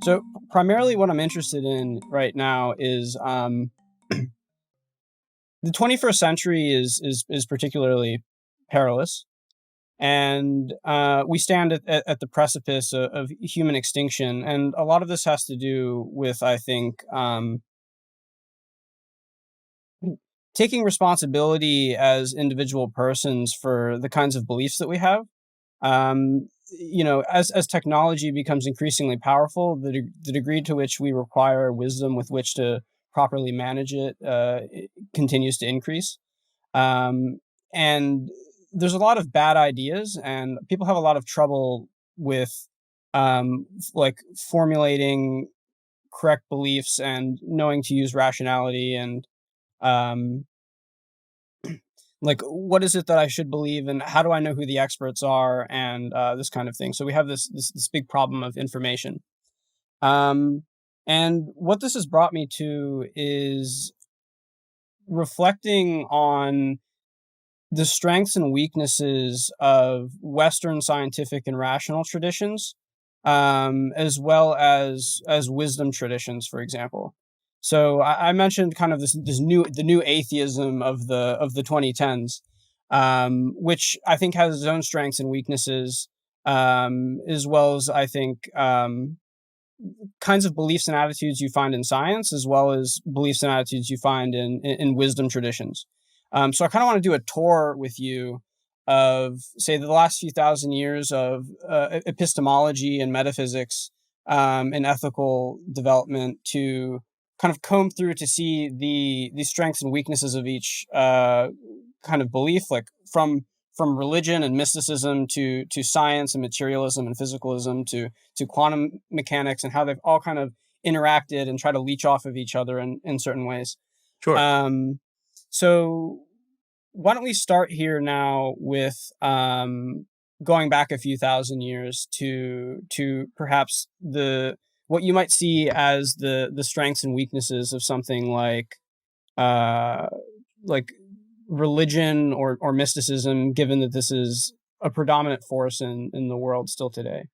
So primarily what I'm interested in right now is the 21st century is particularly perilous, and we stand at the precipice of human extinction, and a lot of this has to do with, I think, taking responsibility as individual persons for the kinds of beliefs that we have. As technology becomes increasingly powerful, the degree to which we require wisdom with which to properly manage it continues to increase. And there's a lot of bad ideas, and people have a lot of trouble with like formulating correct beliefs and knowing to use rationality and um, like what is it that I should believe and how do I know who the experts are and this kind of thing. So we have this big problem of information. Um, and what this has brought me to is reflecting on the strengths and weaknesses of Western scientific and rational traditions, as well as wisdom traditions, for example. So I mentioned kind of the new atheism of the 2010s, which I think has its own strengths and weaknesses, as well as I think kinds of beliefs and attitudes you find in science, as well as beliefs and attitudes you find in wisdom traditions. So I kind of want to do a tour with you of, say, the last few thousand years of epistemology and metaphysics and ethical development to kind of comb through to see the strengths and weaknesses of each kind of belief, like from religion and mysticism to science and materialism and physicalism to quantum mechanics and how they've all kind of interacted and try to leech off of each other in certain ways. Sure. So why don't we start here now with going back a few thousand years to perhaps what you might see as the strengths and weaknesses of something like religion or mysticism, given that this is a predominant force in the world still today.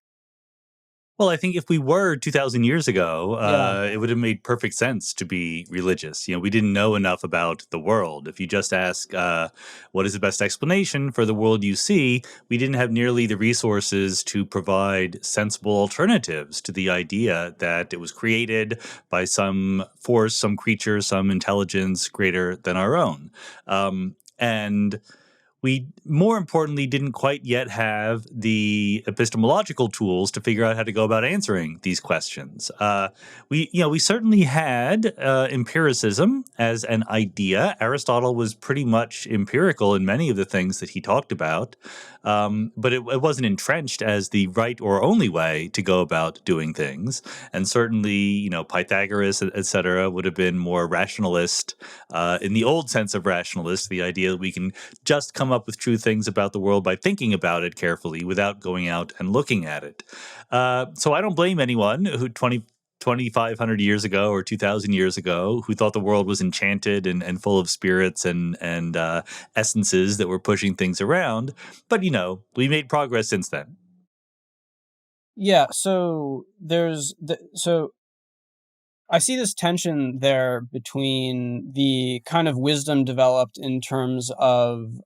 Well, I think if we were 2,000 years ago, Yeah. it would have made perfect sense to be religious. We didn't know enough about the world. If you just ask, what is the best explanation for the world you see, we didn't have nearly the resources to provide sensible alternatives to the idea that it was created by some force, some creature, some intelligence greater than our own. And we, more importantly, didn't quite yet have the epistemological tools to figure out how to go about answering these questions. We certainly had empiricism as an idea. Aristotle was pretty much empirical in many of the things that he talked about, but it wasn't entrenched as the right or only way to go about doing things. And certainly, Pythagoras, et cetera, would have been more rationalist in the old sense of rationalist, the idea that we can just come up with true things about the world by thinking about it carefully without going out and looking at it. So I don't blame anyone who 2,500 years ago or 2,000 years ago who thought the world was enchanted and full of spirits and essences that were pushing things around. But, we made progress since then. Yeah, so so I see this tension there between the kind of wisdom developed in terms of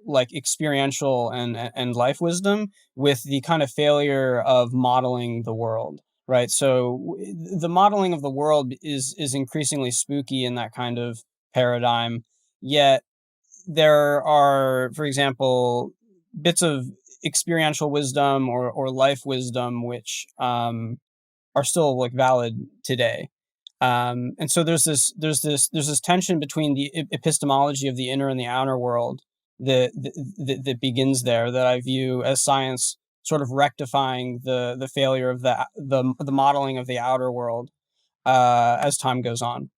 like experiential and life wisdom with the kind of failure of modeling the world, right? So the modeling of the world is increasingly spooky in that kind of paradigm. Yet there are, for example, bits of experiential wisdom or life wisdom which are still like valid today. And so there's this tension between the epistemology of the inner and the outer world that begins there, that I view as science sort of rectifying the failure of the modeling of the outer world as time goes on.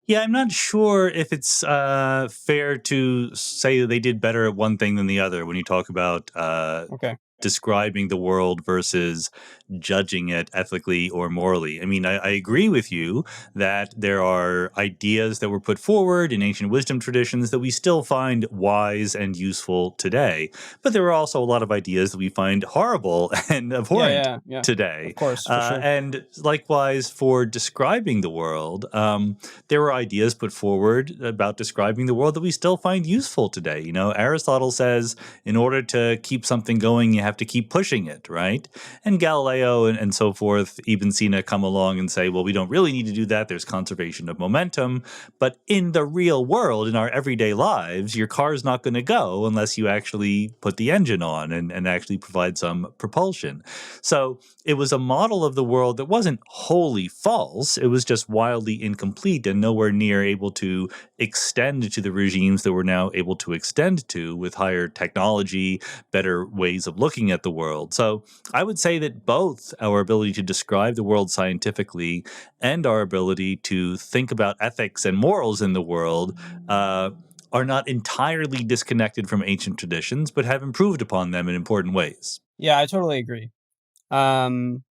Yeah, I'm not sure if it's fair to say that they did better at one thing than the other when you talk about Okay. describing the world versus judging it ethically or morally. I mean, I agree with you that there are ideas that were put forward in ancient wisdom traditions that we still find wise and useful today. But there are also a lot of ideas that we find horrible and abhorrent Yeah. today. Of course, for sure. And likewise, for describing the world, there were ideas put forward about describing the world that we still find useful today. You know, Aristotle says in order to keep something going, you have to keep pushing it, right? And Galileo and so forth, even Sina come along and say, well, we don't really need to do that. There's conservation of momentum. But in the real world, in our everyday lives, your car is not going to go unless you actually put the engine on and actually provide some propulsion. So it was a model of the world that wasn't wholly false. It was just wildly incomplete and nowhere near able to extend to the regimes that we're now able to extend to with higher technology, better ways of looking at the world. So I would say that both our ability to describe the world scientifically and our ability to think about ethics and morals in the world are not entirely disconnected from ancient traditions, but have improved upon them in important ways. Yeah, I totally agree. Um,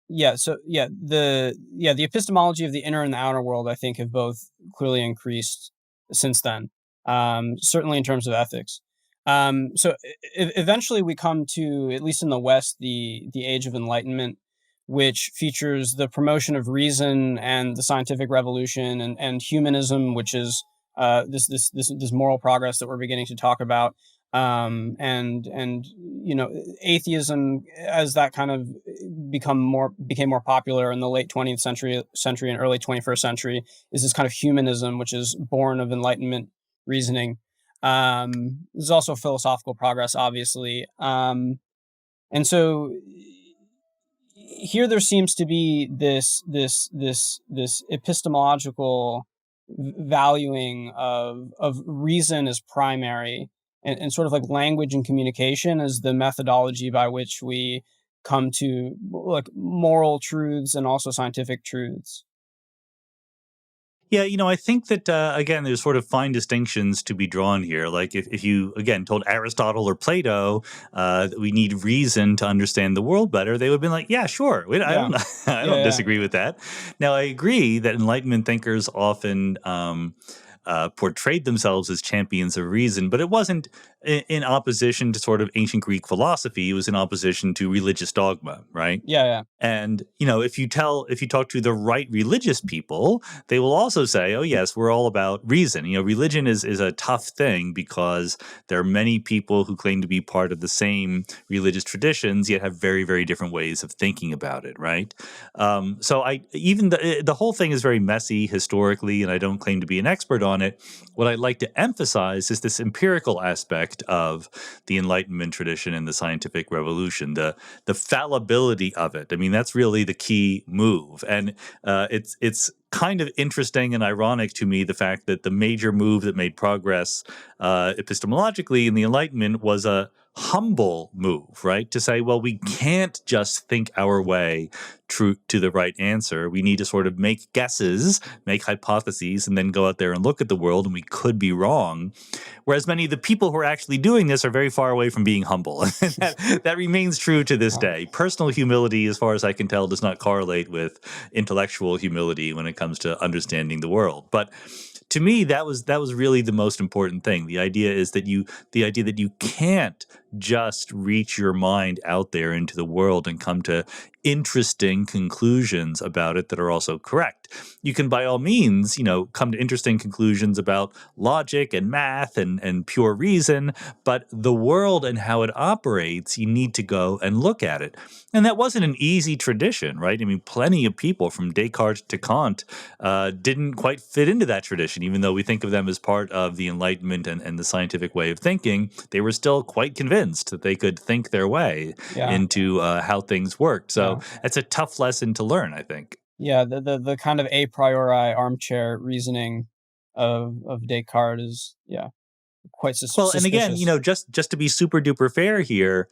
the epistemology of the inner and the outer world, I think, have both clearly increased since then. Certainly in terms of ethics. Eventually we come to, at least in the West, the age of enlightenment, which features the promotion of reason and the scientific revolution and humanism, which is this moral progress that we're beginning to talk about. And you know, atheism, as that kind of became more popular in the late 20th century and early 21st century, is this kind of humanism, which is born of enlightenment reasoning. There's also philosophical progress, obviously. And so here there seems to be this epistemological valuing of reason as primary, and sort of like language and communication as the methodology by which we come to like moral truths and also scientific truths. Yeah, you know, I think that, again, there's sort of fine distinctions to be drawn here. Like if you, again, told Aristotle or Plato that we need reason to understand the world better, they would have been like, yeah, sure. I Yeah, don't, I don't yeah. disagree with that. Now, I agree that Enlightenment thinkers often portrayed themselves as champions of reason, but it wasn't in opposition to sort of ancient Greek philosophy. It was in opposition to religious dogma, right? Yeah. And, you know, if you talk to the right religious people, they will also say, oh, yes, we're all about reason. You know, religion is a tough thing because there are many people who claim to be part of the same religious traditions, yet have very, very different ways of thinking about it, right? So even the whole thing is very messy historically, and I don't claim to be an expert on it. What I'd like to emphasize is this empirical aspect of the Enlightenment tradition and the scientific revolution, the fallibility of it. I mean, that's really the key move, and it's kind of interesting and ironic to me the fact that the major move that made progress epistemologically in the Enlightenment was a humble move, right? To say, well, we can't just think our way true to the right answer. We need to sort of make guesses, make hypotheses, and then go out there and look at the world, and we could be wrong. Whereas many of the people who are actually doing this are very far away from being humble. that remains true to this day. Personal humility, as far as I can tell, does not correlate with intellectual humility when it comes to understanding the world. But to me, that was really the most important thing. The idea that you can't just reach your mind out there into the world and come to interesting conclusions about it that are also correct. You can, by all means, you know, come to interesting conclusions about logic and math and pure reason, but the world and how it operates, you need to go and look at it. And that wasn't an easy tradition, right? I mean, plenty of people from Descartes to Kant didn't quite fit into that tradition, even though we think of them as part of the Enlightenment and the scientific way of thinking. They were still quite convinced that they could think their way Yeah. into how things worked. So it's a tough lesson to learn, I think. Yeah, the kind of a priori armchair reasoning of Descartes is quite Well, and again, you suspicious. know, just to be super duper fair here,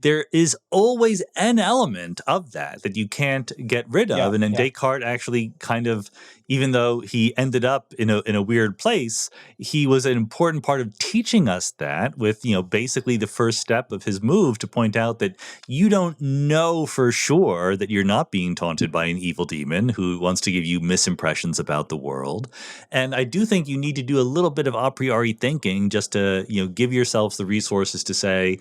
there is always an element of that you can't get rid of. And then Descartes actually kind of, even though he ended up in a weird place, he was an important part of teaching us that, with, basically the first step of his move to point out that you don't know for sure that you're not being taunted by an evil demon who wants to give you misimpressions about the world. And I do think you need to do a little bit of a priori thinking just to, give yourselves the resources to say,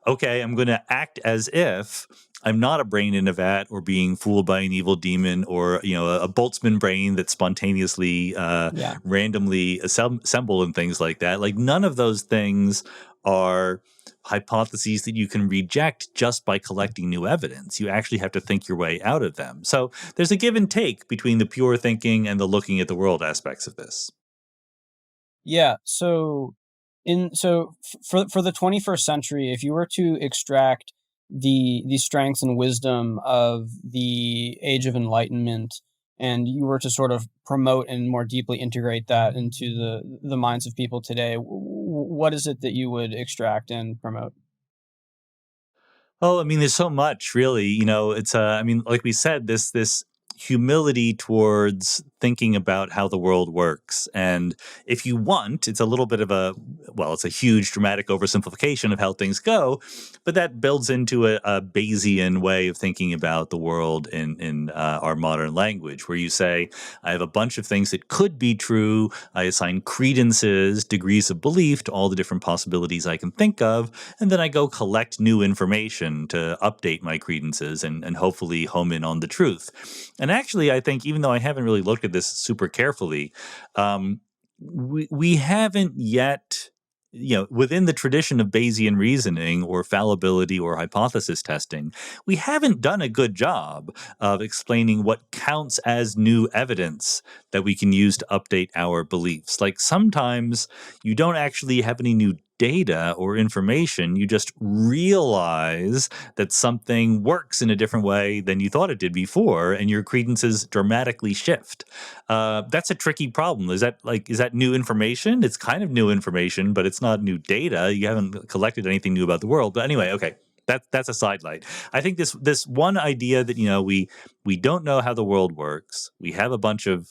okay, I'm going to act as if I'm not a brain in a vat or being fooled by an evil demon or, a Boltzmann brain that's spontaneously, randomly assembled and things like that. Like, none of those things are hypotheses that you can reject just by collecting new evidence. You actually have to think your way out of them. So there's a give and take between the pure thinking and the looking at the world aspects of this. Yeah. So for the 21st century, if you were to extract the strengths and wisdom of the Age of Enlightenment, and you were to sort of promote and more deeply integrate that into the minds of people today, what is it that you would extract and promote? Oh, I mean, there's so much, really. It's like we said, this humility towards thinking about how the world works. And if you want, it's a little bit of it's a huge dramatic oversimplification of how things go, but that builds into a Bayesian way of thinking about the world in our modern language, where you say, I have a bunch of things that could be true. I assign credences, degrees of belief to all the different possibilities I can think of, and then I go collect new information to update my credences and hopefully home in on the truth. And actually, I think, even though I haven't really looked at this super carefully, we haven't yet, within the tradition of Bayesian reasoning or fallibility or hypothesis testing, we haven't done a good job of explaining what counts as new evidence that we can use to update our beliefs. Like, sometimes you don't actually have any new data or information, you just realize that something works in a different way than you thought it did before, and your credences dramatically shift. That's a tricky problem. Is that new information? It's kind of new information, but it's not new data. You haven't collected anything new about the world. But anyway, okay. That's a sidelight. I think this one idea that we don't know how the world works. We have a bunch of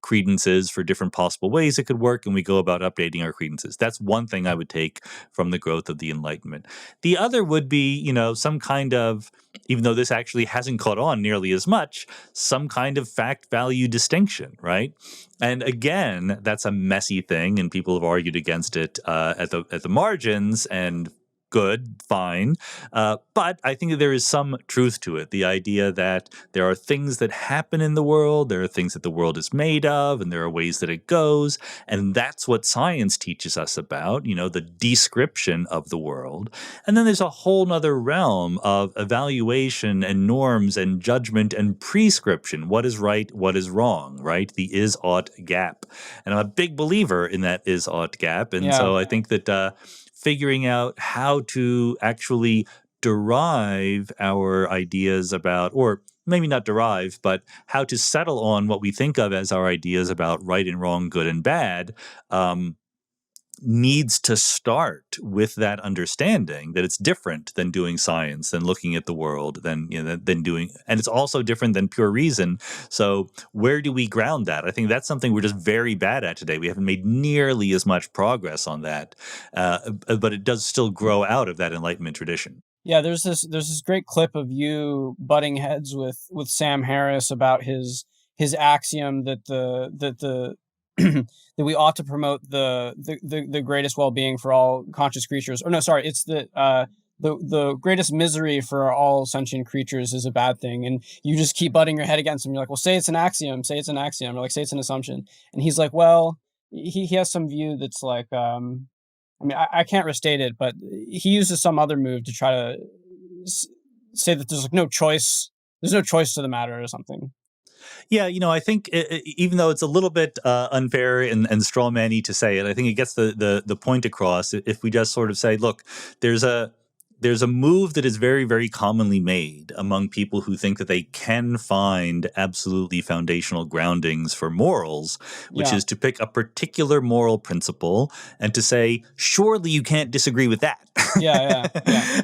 credences for different possible ways it could work, and we go about updating our credences. That's one thing I would take from the growth of the Enlightenment. The other would be, some kind of, even though this actually hasn't caught on nearly as much, some kind of fact-value distinction, right? And again, that's a messy thing, and people have argued against it at the margins, and good, fine. But I think that there is some truth to it. The idea that there are things that happen in the world, there are things that the world is made of, and there are ways that it goes. And that's what science teaches us about, the description of the world. And then there's a whole nother realm of evaluation and norms and judgment and prescription. What is right? What is wrong, right? The is-ought gap. And I'm a big believer in that is-ought gap. And so I think that figuring out how to actually derive our ideas about, or maybe not derive, but how to settle on what we think of as our ideas about right and wrong, good and bad, needs to start with that understanding that it's different than doing science, than looking at the world, than doing, and it's also different than pure reason. So where do we ground that? I think that's something we're just very bad at today. We haven't made nearly as much progress on that, but it does still grow out of that Enlightenment tradition. Yeah, there's this great clip of you butting heads with Sam Harris about his axiom that the that we ought to promote the greatest well-being for all conscious creatures. Or no, sorry, it's the greatest misery for all sentient creatures is a bad thing. And you just keep butting your head against him. You're like, well, say it's an axiom, or like, say it's an assumption. And he's like, well, he has some view that's like, I can't restate it, but he uses some other move to try to say that there's no choice to the matter or something. Yeah, I think even though it's a little bit unfair and strawman-y to say it, I think it gets the point across if we just sort of say, look, there's a there's a move that is very, very commonly made among people who think that they can find absolutely foundational groundings for morals, which Yeah. is to pick a particular moral principle and to say, surely you can't disagree with that. Yeah.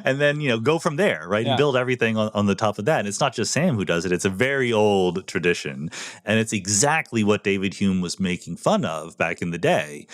And then, go from there, right? And Yeah. build everything on the top of that. And it's not just Sam who does it. It's a very old tradition. And it's exactly what David Hume was making fun of back in the day.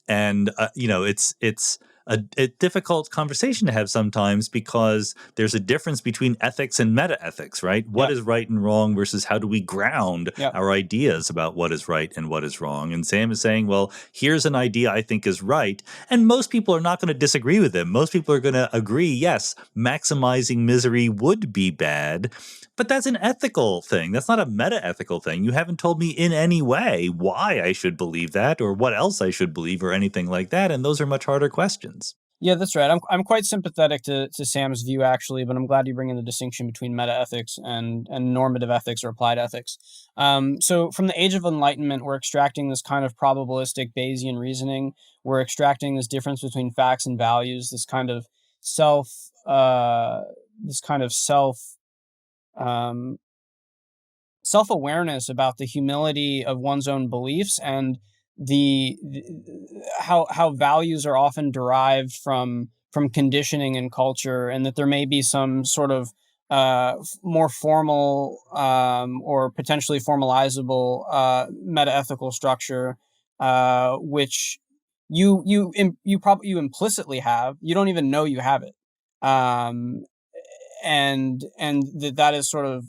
It's a difficult conversation to have sometimes because there's a difference between ethics and meta-ethics, right? What Yep. is right and wrong versus how do we ground Yep. our ideas about what is right and what is wrong? And Sam is saying, well, here's an idea I think is right. And most people are not going to disagree with him. Most people are going to agree, yes, maximizing misery would be bad. But that's an ethical thing. That's not a meta-ethical thing. You haven't told me in any way why I should believe that or what else I should believe or anything like that. And those are much harder questions. Yeah, that's right. I'm quite sympathetic to Sam's view, actually, but I'm glad you bring in the distinction between meta-ethics and normative ethics or applied ethics. So from the age of enlightenment, we're extracting this kind of probabilistic Bayesian reasoning. We're extracting this difference between facts and values, this kind of self, um, self-awareness about the humility of one's own beliefs and how values are often derived from conditioning and culture, and that there may be some sort of more formal or potentially formalizable meta-ethical structure, which you implicitly have. You don't even know you have it, um, and that is sort of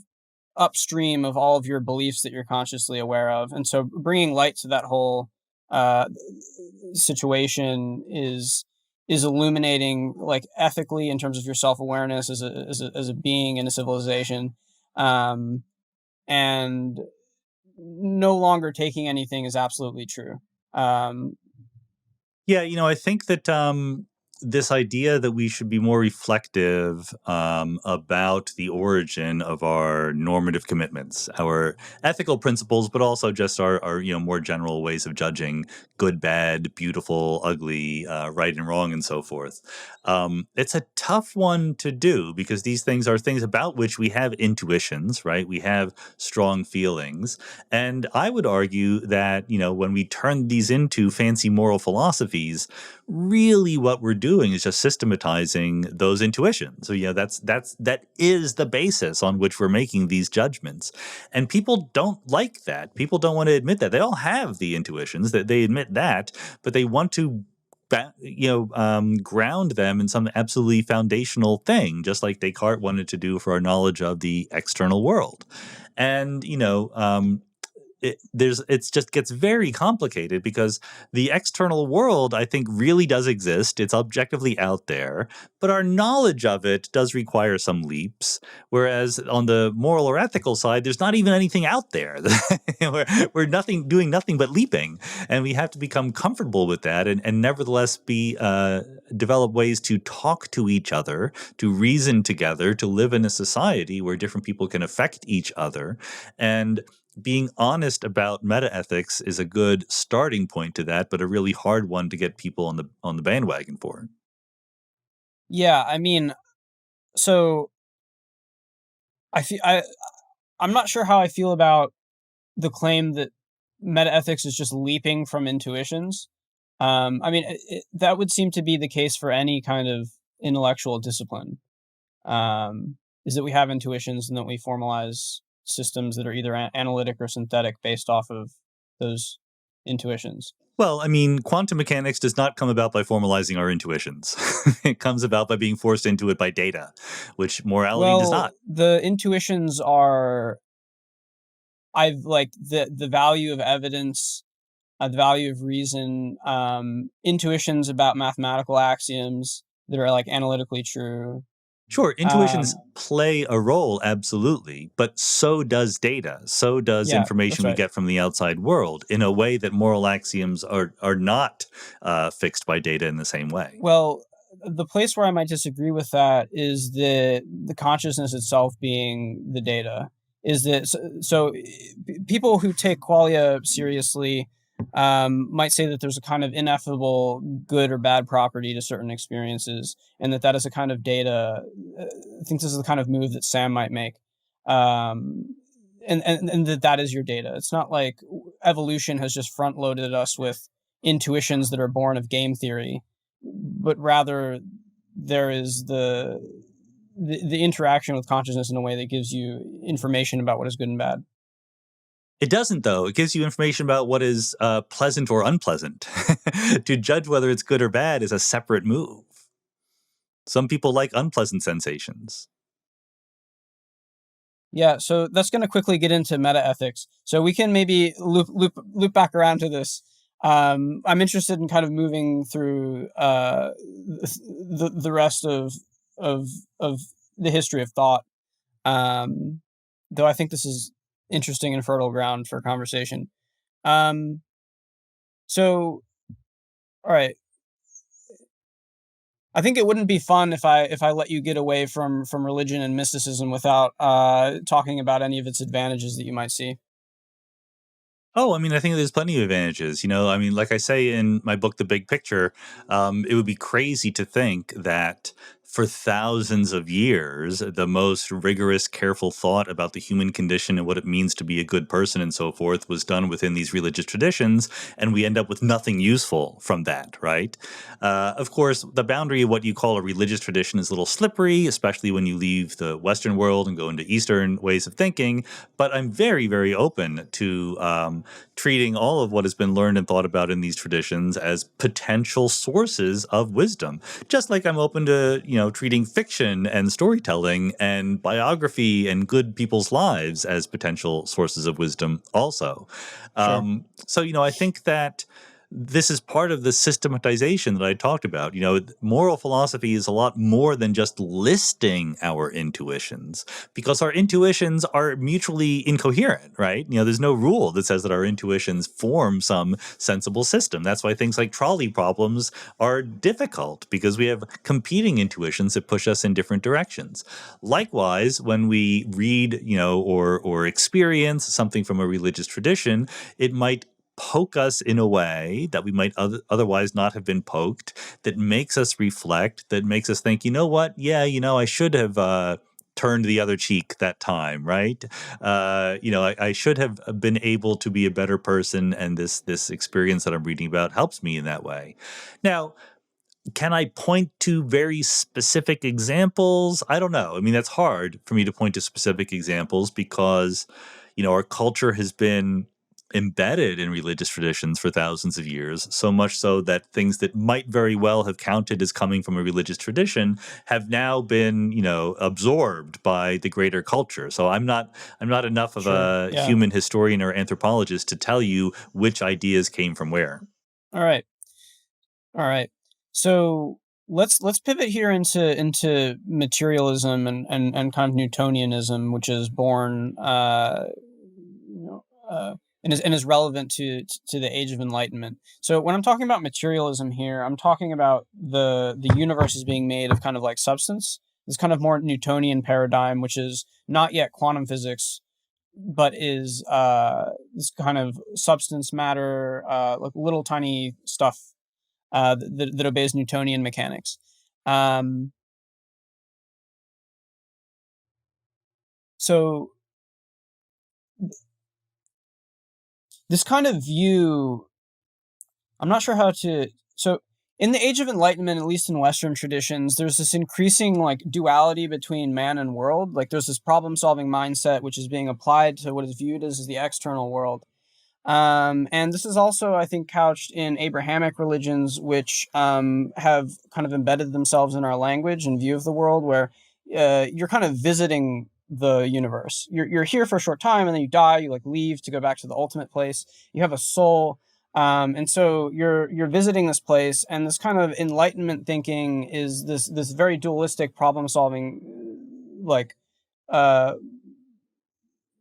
upstream of all of your beliefs that you're consciously aware of. And so bringing light to that whole uh, situation is illuminating, like, ethically, in terms of your self-awareness as a being in a civilization, um, and no longer taking anything as absolutely true. Um, Yeah, I think that this idea that we should be more reflective about the origin of our normative commitments, our ethical principles, but also just our more general ways of judging good, bad, beautiful, ugly, right and wrong, and so forth. It's a tough one to do because these things are things about which we have intuitions, right? We have strong feelings. And I would argue that, when we turn these into fancy moral philosophies, really what we're doing is just systematizing those intuitions. So, that is the basis on which we're making these judgments. And people don't like that. People don't want to admit that. They all have the intuitions, that they admit that, but they want to ground them in some absolutely foundational thing, just like Descartes wanted to do for our knowledge of the external world. And it just gets very complicated because the external world, I think, really does exist. It's objectively out there, but our knowledge of it does require some leaps. Whereas on the moral or ethical side, there's not even anything out there. we're doing nothing but leaping, and we have to become comfortable with that, and nevertheless develop ways to talk to each other, to reason together, to live in a society where different people can affect each other, and being honest about meta-ethics is a good starting point to that, but a really hard one to get people on the bandwagon for. yeah, I mean, so I feel I'm not sure how I feel about the claim that metaethics is just leaping from intuitions. I mean, that would seem to be the case for any kind of intellectual discipline. Is that we have intuitions and that we formalize systems that are either analytic or synthetic based off of those intuitions. Well, I mean, quantum mechanics does not come about by formalizing our intuitions. It comes about by being forced into it by data, which morality does Well, not. the intuitions are, I've like the value of evidence, the value of reason, intuitions about mathematical axioms that are, like, analytically true. Sure, intuitions Um, play a role, absolutely, but so does data. So does yeah, that's information we right. get from the outside world in a way that moral axioms are not fixed by data in the same way. Well, the place where I might disagree with that is the consciousness itself being the data. Is that people who take qualia seriously might say that there's a kind of ineffable good or bad property to certain experiences, and that is a kind of data. I think this is the kind of move that Sam might make. And that is your data. It's not like evolution has just front loaded us with intuitions that are born of game theory, but rather there is the interaction with consciousness in a way that gives you information about what is good and bad. It doesn't, though. It gives you information about what is pleasant or unpleasant. To judge whether it's good or bad is a separate move. Some people like unpleasant sensations. Yeah, so that's going to quickly get into meta ethics. So we can maybe loop back around to this. I'm interested in kind of moving through the rest of the history of thought. Though I think this is interesting and fertile ground for conversation. So, all right. I think it wouldn't be fun if I let you get away from religion and mysticism without talking about any of its advantages that you might see. Oh, I mean, I think there's plenty of advantages. I mean, like I say in my book, The Big Picture, it would be crazy to think that for thousands of years, the most rigorous, careful thought about the human condition and what it means to be a good person and so forth was done within these religious traditions, and we end up with nothing useful from that, right? Of course, the boundary of what you call a religious tradition is a little slippery, especially when you leave the Western world and go into Eastern ways of thinking. But I'm very, very open to treating all of what has been learned and thought about in these traditions as potential sources of wisdom, just like I'm open to treating fiction and storytelling and biography and good people's lives as potential sources of wisdom also. Sure. So I think that this is part of the systematization that I talked about. Moral philosophy is a lot more than just listing our intuitions, because our intuitions are mutually incoherent, right? There's no rule that says that our intuitions form some sensible system. That's why things like trolley problems are difficult, because we have competing intuitions that push us in different directions. Likewise, when we read, or experience something from a religious tradition, it might poke us in a way that we might otherwise not have been poked, that makes us reflect, that makes us think, what? Yeah, I should have turned the other cheek that time, right? I should have been able to be a better person, and this experience that I'm reading about helps me in that way. Now, can I point to very specific examples? I don't know. I mean, that's hard for me to point to specific examples because, our culture has been embedded in religious traditions for thousands of years, so much so that things that might very well have counted as coming from a religious tradition have now been, absorbed by the greater culture. So I'm not enough of Sure. a Yeah. human historian or anthropologist to tell you which ideas came from where. All right. So let's pivot here into materialism and kind of Newtonianism, which is born and is relevant to the age of enlightenment. So when I'm talking about materialism here, I'm talking about the universe is being made of kind of like substance. This kind of more Newtonian paradigm, which is not yet quantum physics, but is this kind of substance, matter, like little tiny stuff that obeys Newtonian mechanics. So this kind of view, I'm not sure how to. So in the Age of Enlightenment, at least in Western traditions, there's this increasing like duality between man and world. Like there's this problem-solving mindset which is being applied to what is viewed as the external world. And this is also, I think, couched in Abrahamic religions, which have kind of embedded themselves in our language and view of the world, where you're kind of visiting the universe. You're here for a short time, and then you die. You like leave to go back to the ultimate place. You have a soul, and so you're visiting this place. And this kind of Enlightenment thinking is this very dualistic problem solving, uh,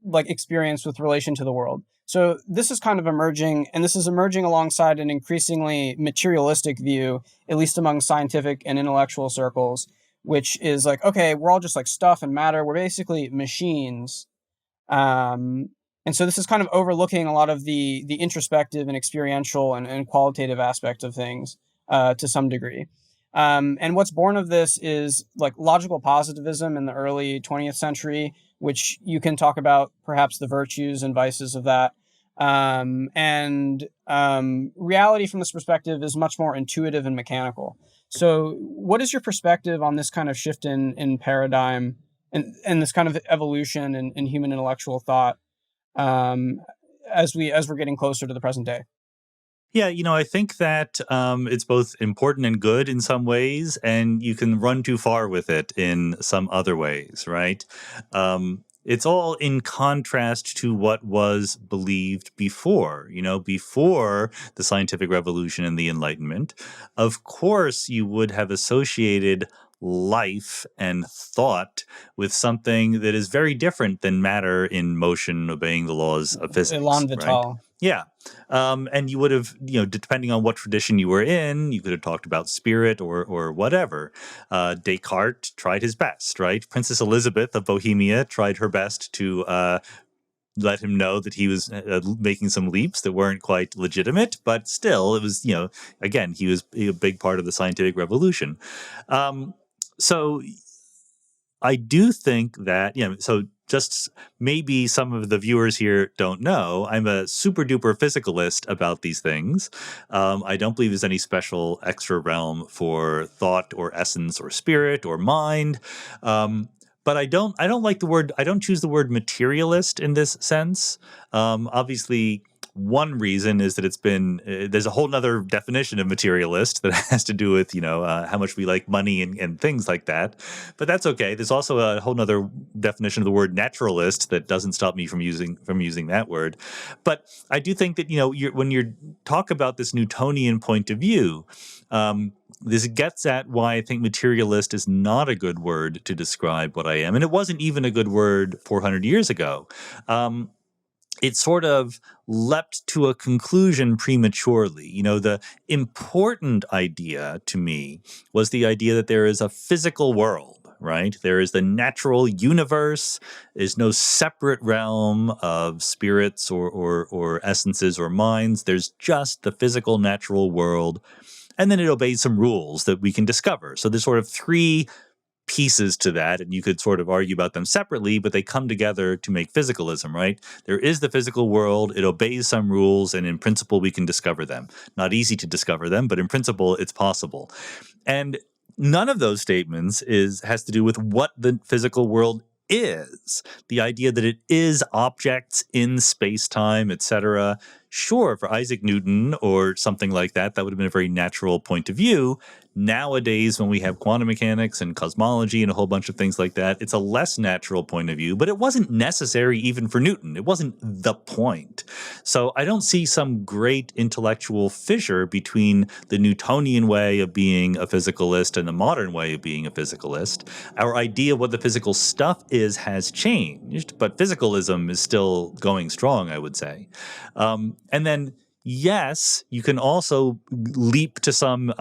like experience with relation to the world. So this is kind of emerging, and this is emerging alongside an increasingly materialistic view, at least among scientific and intellectual circles, which is like, okay, we're all just like stuff and matter. We're basically machines. Um, And so this is kind of overlooking a lot of the introspective and experiential and qualitative aspect of things to some degree. And what's born of this is like logical positivism in the early 20th century, which you can talk about perhaps the virtues and vices of that. Reality from this perspective is much more intuitive and mechanical. So what is your perspective on this kind of shift in paradigm and this kind of evolution in human intellectual thought as we're getting closer to the present day? Yeah, I think that it's both important and good in some ways, and you can run too far with it in some other ways, right? It's all in contrast to what was believed before, before the scientific revolution and the Enlightenment. Of course, you would have associated life and thought with something that is very different than matter in motion, obeying the laws of physics, Elan right? Vital. Yeah. And you would have, depending on what tradition you were in, you could have talked about spirit or whatever. Descartes tried his best, right? Princess Elizabeth of Bohemia tried her best to let him know that he was making some leaps that weren't quite legitimate, but still, it was, again, he was a big part of the scientific revolution. So I do think that, so just maybe some of the viewers here don't know, I'm a super duper physicalist about these things. I don't believe there's any special extra realm for thought or essence or spirit or mind. But I don't like the word, I don't choose the word materialist in this sense. Obviously, one reason is that it's been there's a whole nother definition of materialist that has to do with how much we like money and things like that, but that's okay. There's also a whole nother definition of the word naturalist that doesn't stop me from using that word. But I do think that when you talk about this Newtonian point of view, this gets at why I think materialist is not a good word to describe what I am, and it wasn't even a good word 400 years ago. It sort of leapt to a conclusion prematurely. The important idea to me was the idea that there is a physical world, right? There is the natural universe. There's no separate realm of spirits or essences or minds. There's just the physical natural world. And then it obeys some rules that we can discover. So there's sort of three pieces to that, and you could sort of argue about them separately, but they come together to make physicalism, right? There is the physical world, it obeys some rules, and in principle, we can discover them. Not easy to discover them, but in principle, it's possible. And none of those statements has to do with what the physical world is. The idea that it is objects in space-time, etc. Sure, for Isaac Newton or something like that, that would have been a very natural point of view. Nowadays, when we have quantum mechanics and cosmology and a whole bunch of things like that, it's a less natural point of view, but it wasn't necessary even for Newton. It wasn't the point. So I don't see some great intellectual fissure between the Newtonian way of being a physicalist and the modern way of being a physicalist. Our idea of what the physical stuff is has changed, but physicalism is still going strong, I would say. And then, yes, you can also leap to some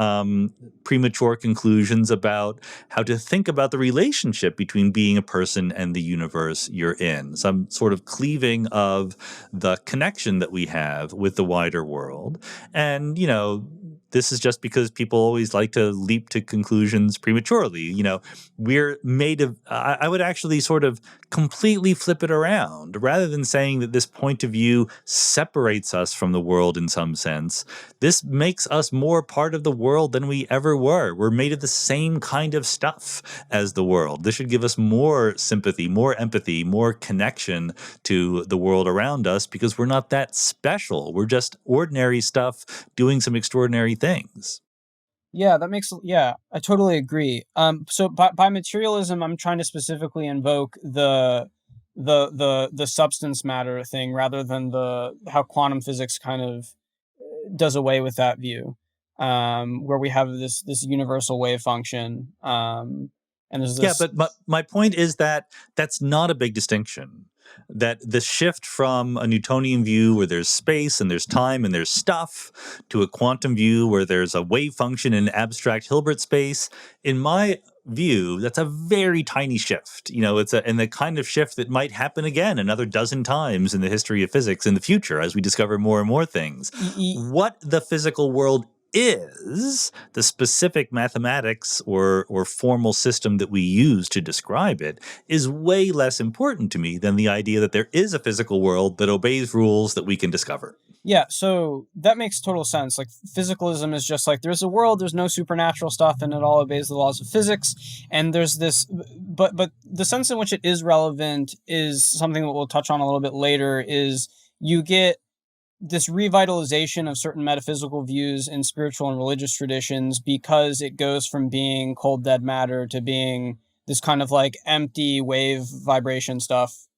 premature conclusions about how to think about the relationship between being a person and the universe you're in, some sort of cleaving of the connection that we have with the wider world. And, this is just because people always like to leap to conclusions prematurely. We're made of, I would actually sort of completely flip it around. Rather than saying that this point of view separates us from the world in some sense, this makes us more part of the world than we ever were. We're made of the same kind of stuff as the world. This should give us more sympathy, more empathy, more connection to the world around us because we're not that special. We're just ordinary stuff doing some extraordinary things. Yeah, I totally agree. So by materialism, I'm trying to specifically invoke the substance matter thing rather than how quantum physics kind of does away with that view, where we have this universal wave function, and there's Yeah, this. but my point is that that's not a big distinction. that the shift from a Newtonian view where there's space and there's time and there's stuff to a quantum view where there's a wave function in abstract Hilbert space, in my view, that's a very tiny shift. It's and the kind of shift that might happen again another dozen times in the history of physics in the future as we discover more and more things. What the physical world is, the specific mathematics or formal system that we use to describe it, is way less important to me than the idea that there is a physical world that obeys rules that we can discover. Yeah, so that makes total sense. Like, physicalism is just like, there's a world, there's no supernatural stuff, and it all obeys the laws of physics. And there's this, but the sense in which it is relevant is something that we'll touch on a little bit later, is you get this revitalization of certain metaphysical views in spiritual and religious traditions because it goes from being cold dead matter to being this kind of like empty wave vibration stuff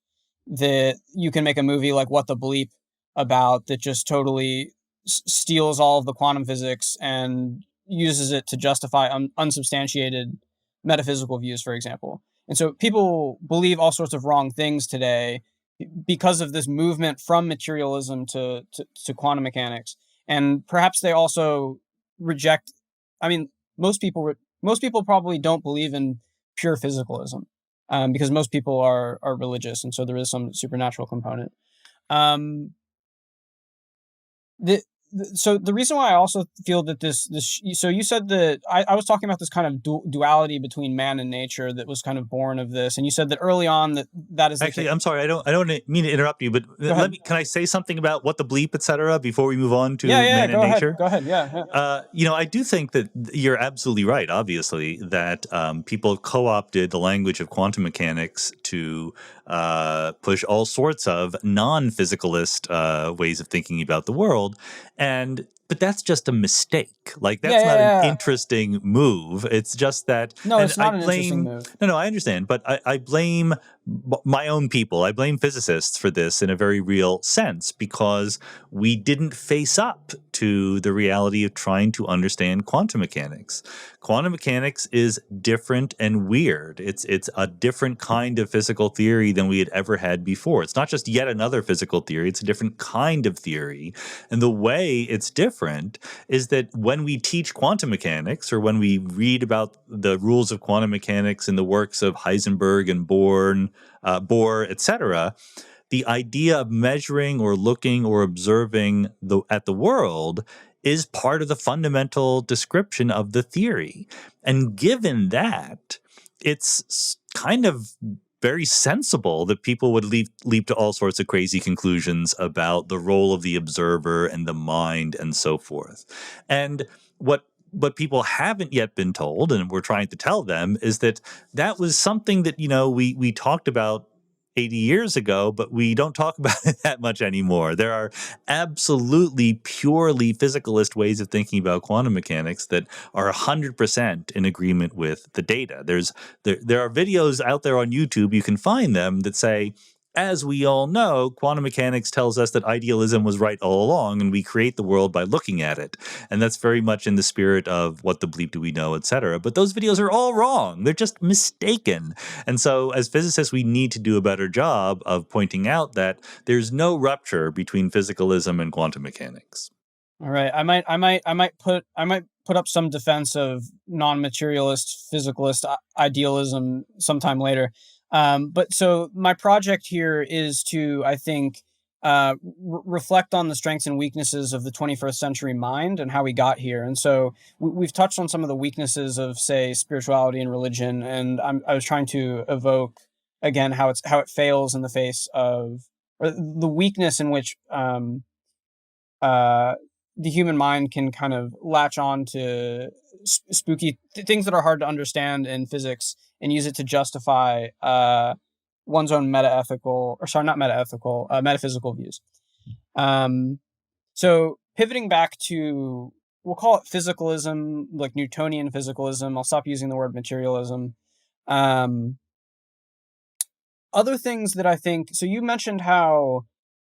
that you can make a movie like What the Bleep about, that just totally steals all of the quantum physics and uses it to justify unsubstantiated metaphysical views, for example. And so people believe all sorts of wrong things today because of this movement from materialism to quantum mechanics. And perhaps they also reject, I mean, most people probably don't believe in pure physicalism, because most people are religious, and so there is some supernatural component. So the reason why I also feel that so you said that I was talking about this kind of duality between man and nature that was kind of born of this, and you said that early on that is actually. I'm sorry, I don't mean to interrupt you, but can I say something about What the Bleep, etc. before we move on to man and nature? Go ahead. Yeah. I do think that you're absolutely right. Obviously, that people have co-opted the language of quantum mechanics to push all sorts of non-physicalist ways of thinking about the world. But that's just a mistake. Like, that's not an interesting move. It's just that... No, it's not an interesting move. No, I understand. But I blame my own people. I blame physicists for this in a very real sense, because we didn't face up to the reality of trying to understand quantum mechanics. Quantum mechanics is different and weird. It's a different kind of physical theory than we had ever had before. It's not just yet another physical theory. It's a different kind of theory. And the way it's different is that when we teach quantum mechanics, or when we read about the rules of quantum mechanics in the works of Heisenberg and Bohr, etc., the idea of measuring or looking or observing at the world is part of the fundamental description of the theory. And given that, it's kind of very sensible that people would leap to all sorts of crazy conclusions about the role of the observer and the mind and so forth. And what people haven't yet been told, and we're trying to tell them, is that was something that, we talked about 80 years ago, but we don't talk about it that much anymore. There are absolutely purely physicalist ways of thinking about quantum mechanics that are 100% in agreement with the data. There are videos out there on YouTube, you can find them, that say, as we all know, quantum mechanics tells us that idealism was right all along, and we create the world by looking at it. And that's very much in the spirit of What the Bleep Do We Know, etc. But those videos are all wrong. They're just mistaken. And so as physicists, we need to do a better job of pointing out that there's no rupture between physicalism and quantum mechanics. All right. I might put up some defense of non-materialist physicalist idealism sometime later. But so my project here is to, I think, reflect on the strengths and weaknesses of the 21st century mind and how we got here. And so we've touched on some of the weaknesses of, say, spirituality and religion, and I was trying to evoke again how it fails in the face of, or the weakness in which the human mind can kind of latch on to spooky things that are hard to understand in physics and use it to justify one's own metaphysical views. So pivoting back to, we'll call it physicalism, like Newtonian physicalism. I'll stop using the word materialism. Other things that I think, so you mentioned how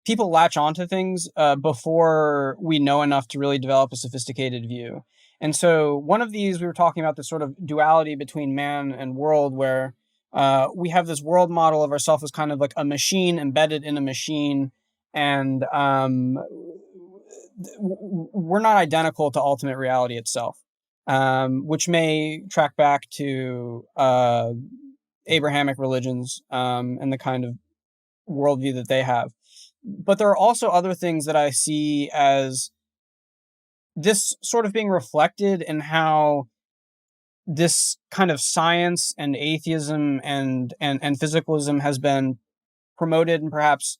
people latch onto things before we know enough to really develop a sophisticated view. And so one of these, we were talking about this sort of duality between man and world, where we have this world model of ourselves as kind of like a machine embedded in a machine, and we're not identical to ultimate reality itself, which may track back to Abrahamic religions and the kind of worldview that they have. But there are also other things that I see as this sort of being reflected in how this kind of science and atheism and physicalism has been promoted and perhaps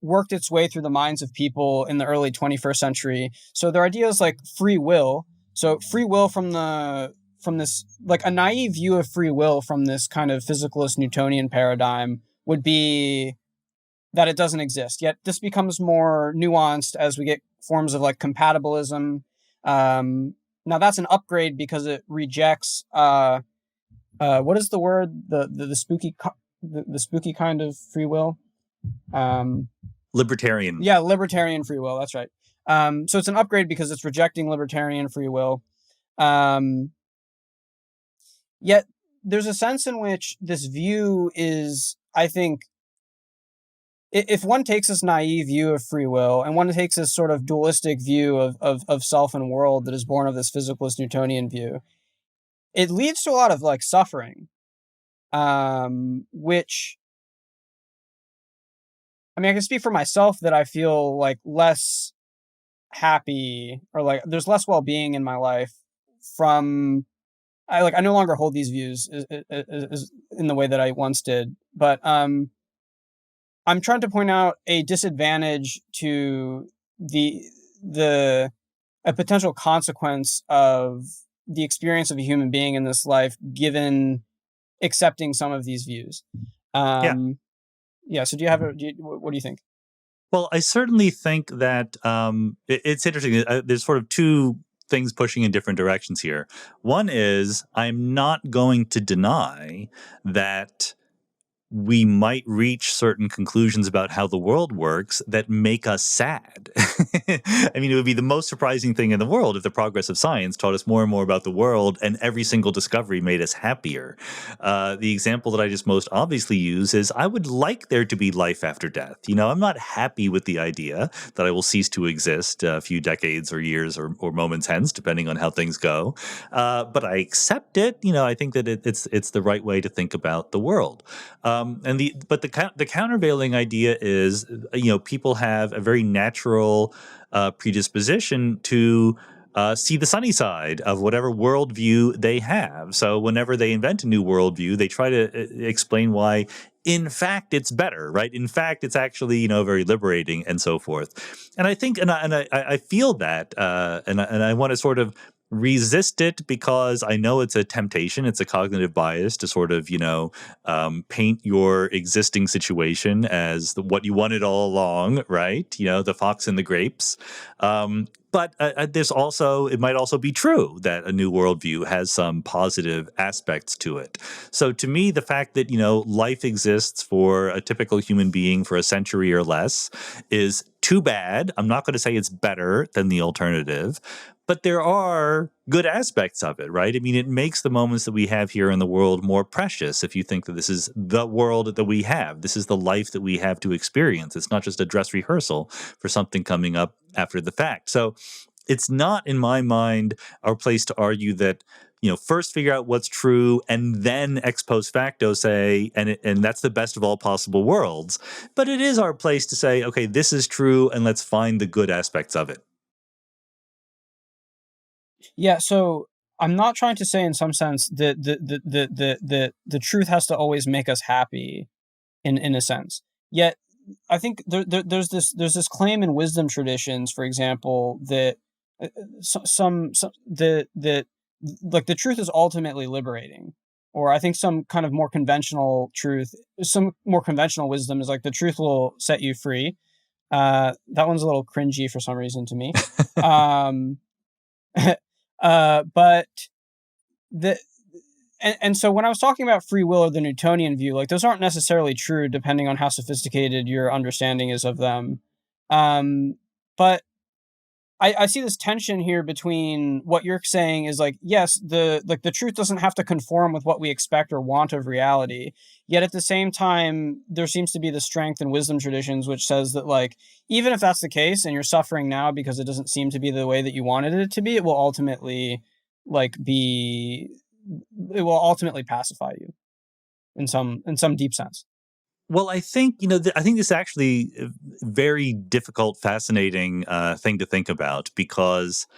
worked its way through the minds of people in the early 21st century. So there are ideas like free will. So free will from this, like a naive view of free will from this kind of physicalist Newtonian paradigm would be that it doesn't exist. Yet this becomes more nuanced as we get forms of like compatibilism. Now that's an upgrade because it rejects what is the word, the spooky kind of free will. Libertarian. Yeah, libertarian free will. That's right. So it's an upgrade because it's rejecting libertarian free will. Yet there's a sense in which this view is, I think, if one takes this naive view of free will and one takes this sort of dualistic view of self and world that is born of this physicalist Newtonian view, it leads to a lot of like suffering, which, I mean, I can speak for myself that I feel like less happy or like there's less well-being in my life from, I no longer hold these views in the way that I once did, but I'm trying to point out a disadvantage to a potential consequence of the experience of a human being in this life, given accepting some of these views. Yeah. So what do you think? Well, I certainly think that it's interesting. There's sort of two things pushing in different directions here. One is I'm not going to deny that we might reach certain conclusions about how the world works that make us sad. I mean, it would be the most surprising thing in the world if the progress of science taught us more and more about the world and every single discovery made us happier. The example that I just most obviously use is I would like there to be life after death. You know, I'm not happy with the idea that I will cease to exist a few decades or years or moments hence, depending on how things go. But I accept it. You know, I think that it's the right way to think about the world. The countervailing idea is, people have a very natural predisposition to see the sunny side of whatever worldview they have. So whenever they invent a new worldview, they try to explain why, in fact, it's better, right? In fact, it's actually, very liberating and so forth. And I think, and I feel that, and I want to sort of resist it because I know it's a temptation. It's a cognitive bias to sort of, paint your existing situation as what you wanted all along, right? The fox and the grapes. But it might also be true that a new worldview has some positive aspects to it. So to me, the fact that, life exists for a typical human being for a century or less is too bad. I'm not going to say it's better than the alternative, but there are good aspects of it, right? I mean, it makes the moments that we have here in the world more precious if you think that this is the world that we have. This is the life that we have to experience. It's not just a dress rehearsal for something coming up after the fact. So it's not, in my mind, our place to argue that, first figure out what's true and then ex post facto say, and that's the best of all possible worlds. But it is our place to say, okay, this is true, and let's find the good aspects of it. Yeah, so I'm not trying to say in some sense that the truth has to always make us happy in a sense. Yet I think there's this claim in wisdom traditions, for example, that that like the truth is ultimately liberating. Or I think some kind of more conventional truth, some more conventional wisdom is like the truth will set you free. That one's a little cringy for some reason to me. But so when I was talking about free will or the Newtonian view, like those aren't necessarily true depending on how sophisticated your understanding is of them. But I see this tension here between what you're saying is like, yes, the truth doesn't have to conform with what we expect or want of reality. Yet at the same time, there seems to be the strength in wisdom traditions, which says that like, even if that's the case and you're suffering now because it doesn't seem to be the way that you wanted it to be, it will ultimately pacify you in some deep sense. Well, I think I think this is actually a very difficult, fascinating thing to think about because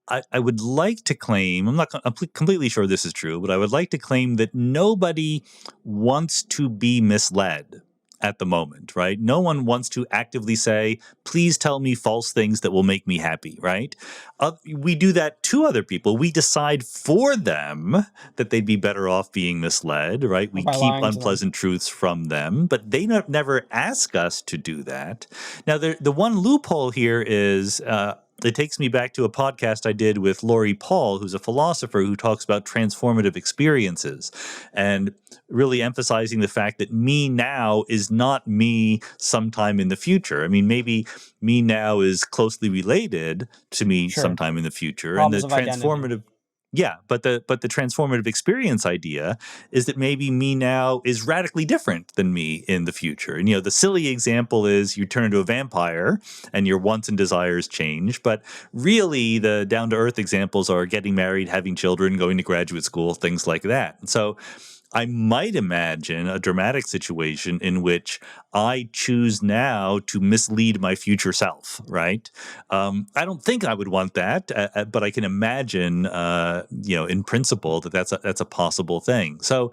I would like to claim, I'm not completely sure this is true, but I would like to claim that nobody wants to be misled at the moment, right? No one wants to actively say, please tell me false things that will make me happy, right? We do that to other people. We decide for them that they'd be better off being misled, right? Or We by keep lying to them. unpleasant truths from them, but they never ask us to do that. Now, the one loophole here is it takes me back to a podcast I did with Laurie Paul, who's a philosopher who talks about transformative experiences and really emphasizing the fact that me now is not me sometime in the future. I mean, maybe me now is closely related to me Sure. sometime in the future, and the Problems of identity. transformative yeah, but the transformative experience idea is that maybe me now is radically different than me in the future. And the silly example is you turn into a vampire and your wants and desires change, but really the down to earth examples are getting married, having children, going to graduate school, things like that. And so I might imagine a dramatic situation in which I choose now to mislead my future self, right? I don't think I would want that, but I can imagine, in principle, that's a possible thing. So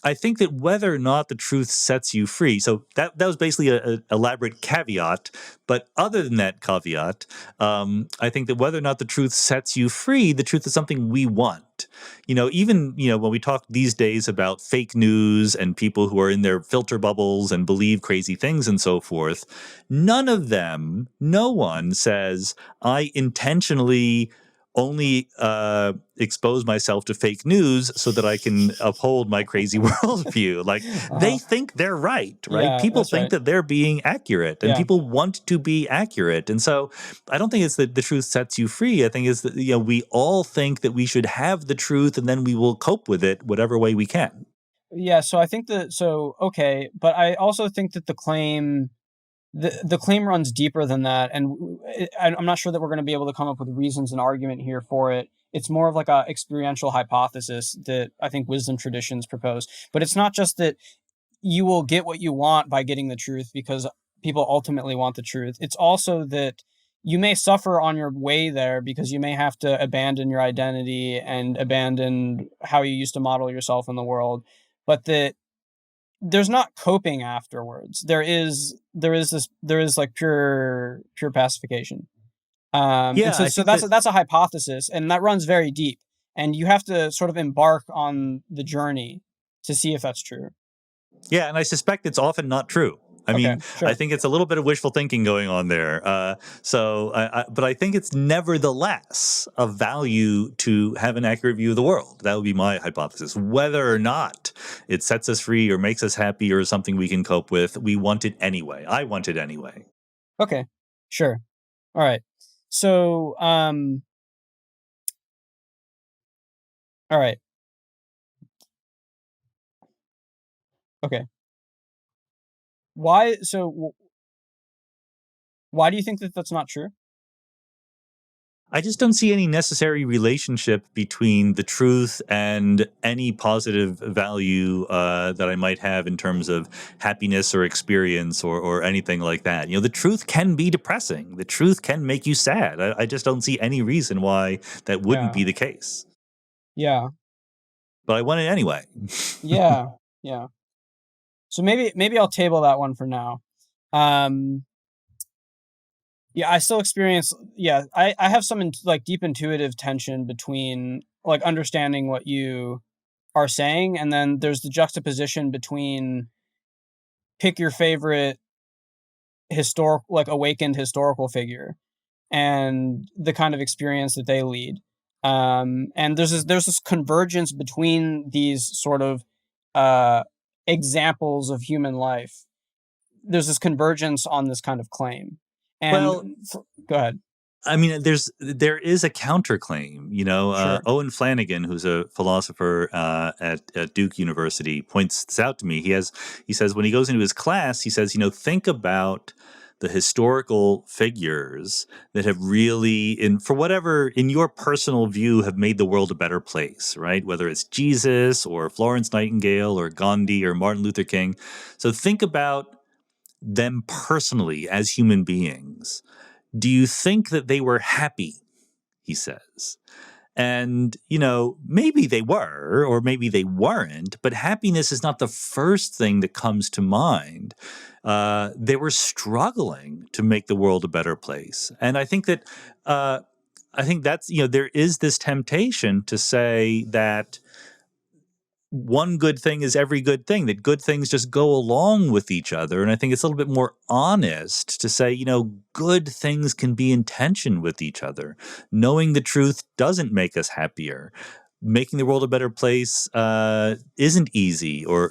I think that whether or not the truth sets you free, so that was basically an elaborate caveat. But other than that caveat, I think that whether or not the truth sets you free, the truth is something we want. Even when we talk these days about fake news and people who are in their filter bubbles and believe crazy things and so forth, no one says I intentionally only expose myself to fake news so that I can uphold my crazy worldview. Like they Uh-huh. think they're right? Yeah, People that's think right. that they're being accurate, and Yeah. people want to be accurate. And so, I don't think it's that the truth sets you free. I think it's that we all think that we should have the truth, and then we will cope with it whatever way we can. Yeah, so I think okay, but I also think that the claim runs deeper than that, and I'm not sure that we're going to be able to come up with reasons and argument here for it. It's more of like a experiential hypothesis that I think wisdom traditions propose. But it's not just that you will get what you want by getting the truth because people ultimately want the truth. It's also that you may suffer on your way there because you may have to abandon your identity and abandon how you used to model yourself in the world, but that there's not coping afterwards. There is like pure pacification. And Yeah, so I so think that's that that's a hypothesis, and that runs very deep. And you have to sort of embark on the journey to see if that's true. Yeah, and I suspect it's often not true. I Okay, mean, I sure. think it's a little bit of wishful thinking going on there. But I think it's nevertheless of value to have an accurate view of the world. That would be my hypothesis. Whether or not it sets us free or makes us happy or something we can cope with, we want it anyway. I want it anyway. Okay, sure. All right. So, all right. Okay. Why do you think that that's not true? I just don't see any necessary relationship between the truth and any positive value that I might have in terms of happiness or experience or anything like that. The truth can be depressing. The truth can make you sad. I just don't see any reason why that wouldn't Yeah. be the case. Yeah. But I want it anyway. Yeah. Yeah. So maybe I'll table that one for now. Um, yeah, I still experience. Yeah, I have some like deep intuitive tension between like understanding what you are saying, and then there's the juxtaposition between pick your favorite like awakened historical figure and the kind of experience that they lead. And there's this convergence between these sort of uh, examples of human life. There's this convergence on this kind of claim. And Well, go ahead. I mean, there is a counterclaim. Sure. Owen Flanagan, who's a philosopher at Duke University, points this out to me. He says when he goes into his class, he says, think about the historical figures that have really, for whatever in your personal view, have made the world a better place, right? Whether it's Jesus or Florence Nightingale or Gandhi or Martin Luther King. So think about them personally as human beings. Do you think that they were happy? He says. And, maybe they were, or maybe they weren't, but happiness is not the first thing that comes to mind. They were struggling to make the world a better place. And I think that's, there is this temptation to say that one good thing is every good thing, that good things just go along with each other. And I think it's a little bit more honest to say, good things can be in tension with each other. Knowing the truth doesn't make us happier. Making the world a better place isn't easy or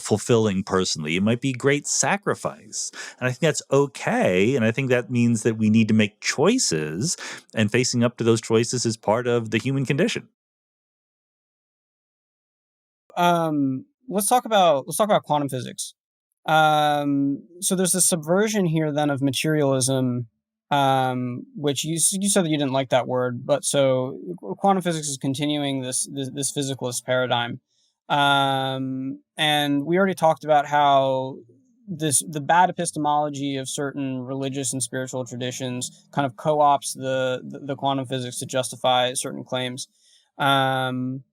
fulfilling personally. It might be great sacrifice. And I think that's okay. And I think that means that we need to make choices, and facing up to those choices is part of the human condition. Let's talk about quantum physics. So there's this subversion here then of materialism, which you said that you didn't like that word, but so quantum physics is continuing this physicalist paradigm, and we already talked about how the bad epistemology of certain religious and spiritual traditions kind of co-opts the quantum physics to justify certain claims. Um,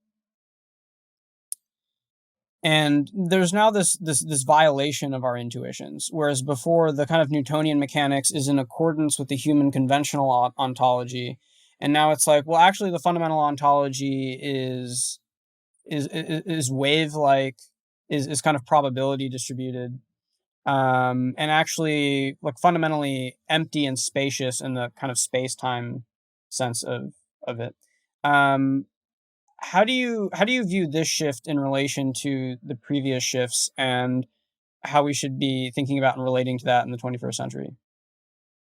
And there's now this violation of our intuitions, whereas before the kind of Newtonian mechanics is in accordance with the human conventional ontology, and now it's like, well, actually, the fundamental ontology is wave like, is kind of probability distributed, and actually like fundamentally empty and spacious in the kind of space time sense of it. Um, how do you view this shift in relation to the previous shifts, and how we should be thinking about and relating to that in the 21st century?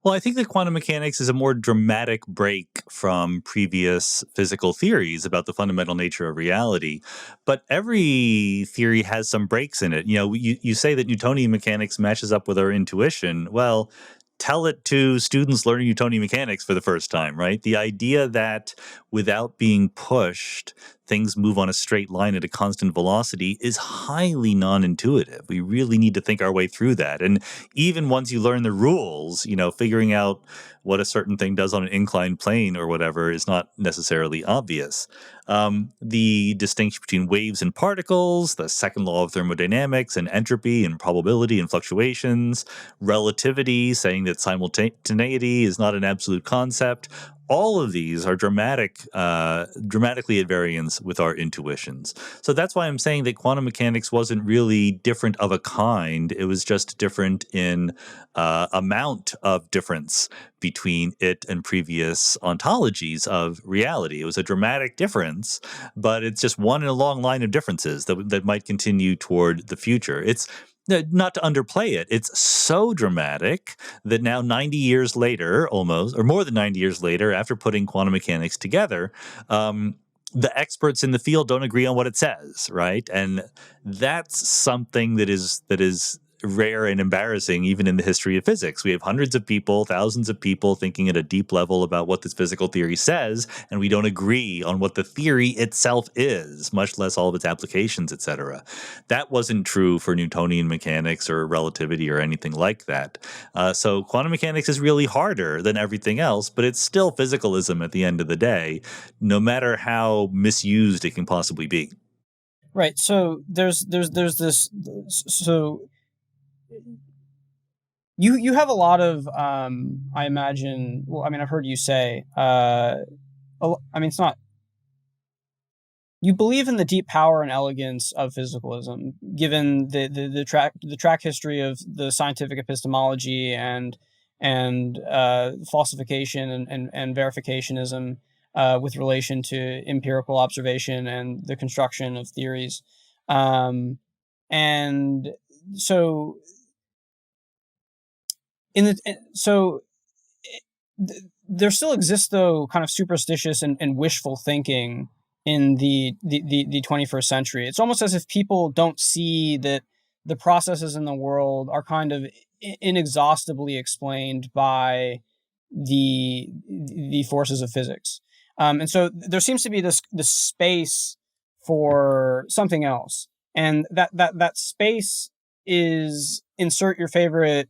Well, I think that quantum mechanics is a more dramatic break from previous physical theories about the fundamental nature of reality. But every theory has some breaks in it. You say that Newtonian mechanics matches up with our intuition. Well, tell it to students learning Newtonian mechanics for the first time, right? The idea that without being pushed, things move on a straight line at a constant velocity is highly non-intuitive. We really need to think our way through that. And even once you learn the rules, figuring out what a certain thing does on an inclined plane or whatever is not necessarily obvious. The distinction between waves and particles, the second law of thermodynamics, and entropy and probability and fluctuations, relativity, saying that simultaneity is not an absolute concept. All of these are dramatically at variance with our intuitions. So that's why I'm saying that quantum mechanics wasn't really different of a kind. It was just different in amount of difference between it and previous ontologies of reality. It was a dramatic difference, but it's just one in a long line of differences that might continue toward the future. It's not to underplay it. It's so dramatic that now 90 years later, almost, or more than 90 years later, after putting quantum mechanics together, the experts in the field don't agree on what it says, right? And that's something that is rare and embarrassing even in the history of physics. We have hundreds of people, thousands of people thinking at a deep level about what this physical theory says, and we don't agree on what the theory itself is, much less all of its applications, etc. That wasn't true for Newtonian mechanics or relativity or anything like that. So quantum mechanics is really harder than everything else, but it's still physicalism at the end of the day, no matter how misused it can possibly be. Right. So there's this. So you have a lot of, I imagine. Well, I mean, I've heard you say. I mean, it's not. You believe in the deep power and elegance of physicalism, given the track history of the scientific epistemology and falsification and verificationism, with relation to empirical observation and the construction of theories, and so in the so there still exists, though, kind of superstitious and wishful thinking in the 21st century. It's almost as if people don't see that the processes in the world are kind of inexhaustibly explained by the forces of physics. And so there seems to be this space for something else. And that space is, insert your favorite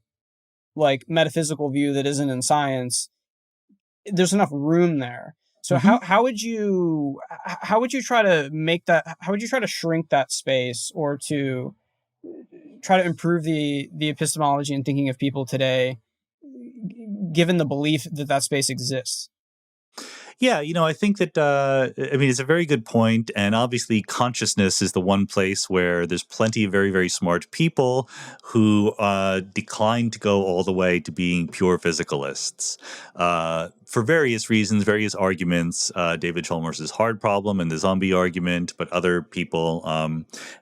like metaphysical view that isn't in science. There's enough room there. So how would you try to make that, how would you try to shrink that space, or to try to improve the epistemology and thinking of people today, given the belief that that space exists? Yeah, I think that, it's a very good point. And obviously, consciousness is the one place where there's plenty of very, very smart people who decline to go all the way to being pure physicalists. For various reasons, various arguments. David Chalmers' hard problem and the zombie argument, but other people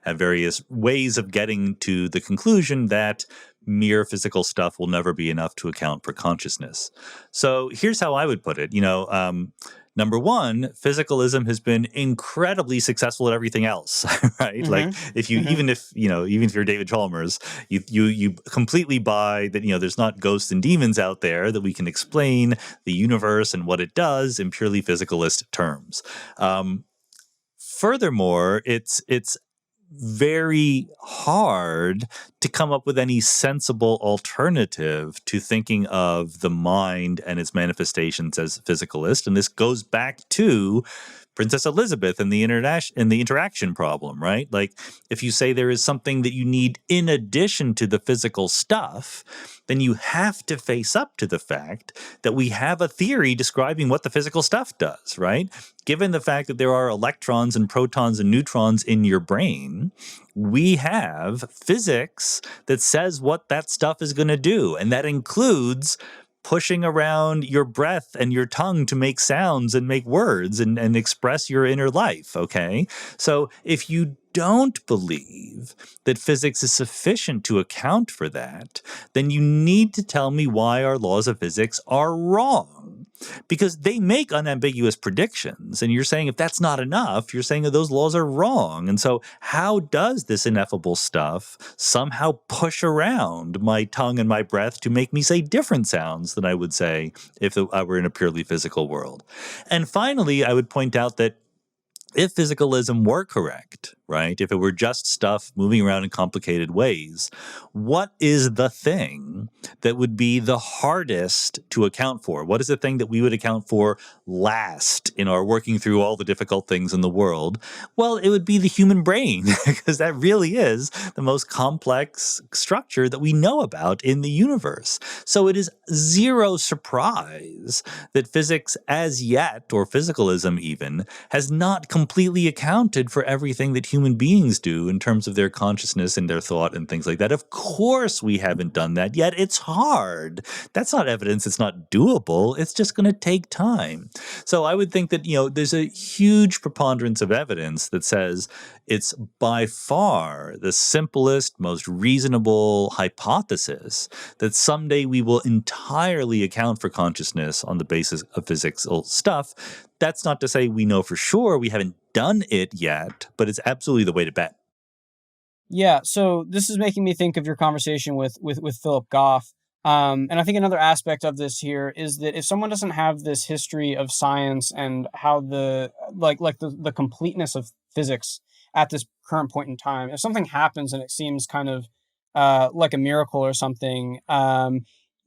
have various ways of getting to the conclusion that mere physical stuff will never be enough to account for consciousness. So here's how I would put it. Number one, physicalism has been incredibly successful at everything else, right? Like if you, even if you're David Chalmers, you completely buy that, there's not ghosts and demons out there, that we can explain the universe and what it does in purely physicalist terms. Furthermore, it's very hard to come up with any sensible alternative to thinking of the mind and its manifestations as physicalist. And this goes back to Princess Elizabeth and the interaction problem, right? Like, if you say there is something that you need in addition to the physical stuff, then you have to face up to the fact that we have a theory describing what the physical stuff does, right? Given the fact that there are electrons and protons and neutrons in your brain, we have physics that says what that stuff is going to do. And that includes pushing around your breath and your tongue to make sounds and make words and express your inner life, okay? So if you don't believe that physics is sufficient to account for that, then you need to tell me why our laws of physics are wrong. Because they make unambiguous predictions, and you're saying if that's not enough, you're saying that those laws are wrong. And so how does this ineffable stuff somehow push around my tongue and my breath to make me say different sounds than I would say if I were in a purely physical world? And finally, I would point out that if physicalism were correct, right, if it were just stuff moving around in complicated ways, what is the thing that would be the hardest to account for? What is the thing that we would account for last in our working through all the difficult things in the world? Well, it would be the human brain, because that really is the most complex structure that we know about in the universe. So it is zero surprise that physics as yet, or physicalism even, has not completely accounted for everything that human beings do in terms of their consciousness and their thought and things like that. Of course we haven't done that yet. It's hard. That's not evidence it's not doable. It's just going to take time. So I would think that, there's a huge preponderance of evidence that says it's by far the simplest, most reasonable hypothesis that someday we will entirely account for consciousness on the basis of physical stuff. That's not to say we know for sure. We haven't done it yet, but it's absolutely the way to bet. Yeah, so this is making me think of your conversation with Philip Goff. And I think another aspect of this here is that if someone doesn't have this history of science and how the the completeness of physics at this current point in time, if something happens and it seems kind of like a miracle or something,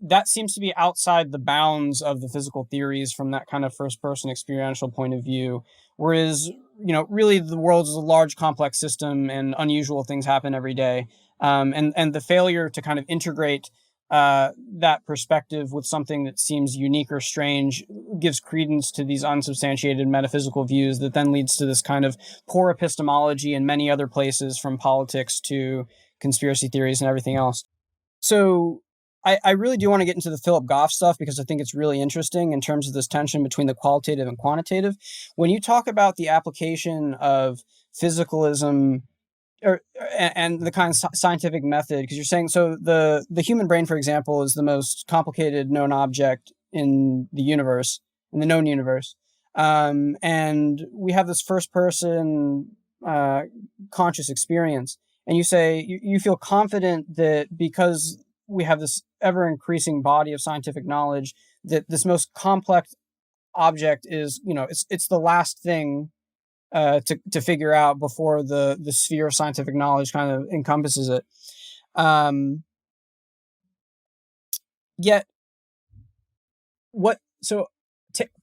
that seems to be outside the bounds of the physical theories from that kind of first person experiential point of view. Whereas, really the world is a large complex system and unusual things happen every day. And the failure to kind of integrate that perspective with something that seems unique or strange gives credence to these unsubstantiated metaphysical views that then leads to this kind of poor epistemology in many other places, from politics to conspiracy theories and everything else. So I really do want to get into the Philip Goff stuff, because I think it's really interesting in terms of this tension between the qualitative and quantitative. When you talk about the application of physicalism and the kind of scientific method, because you're saying, so the human brain, for example, is the most complicated known object in the universe, in the known universe. And we have this first person conscious experience. And you say you feel confident that because we have this ever increasing body of scientific knowledge, that this most complex object is, it's the last thing to figure out before the sphere of scientific knowledge kind of encompasses it. Yet,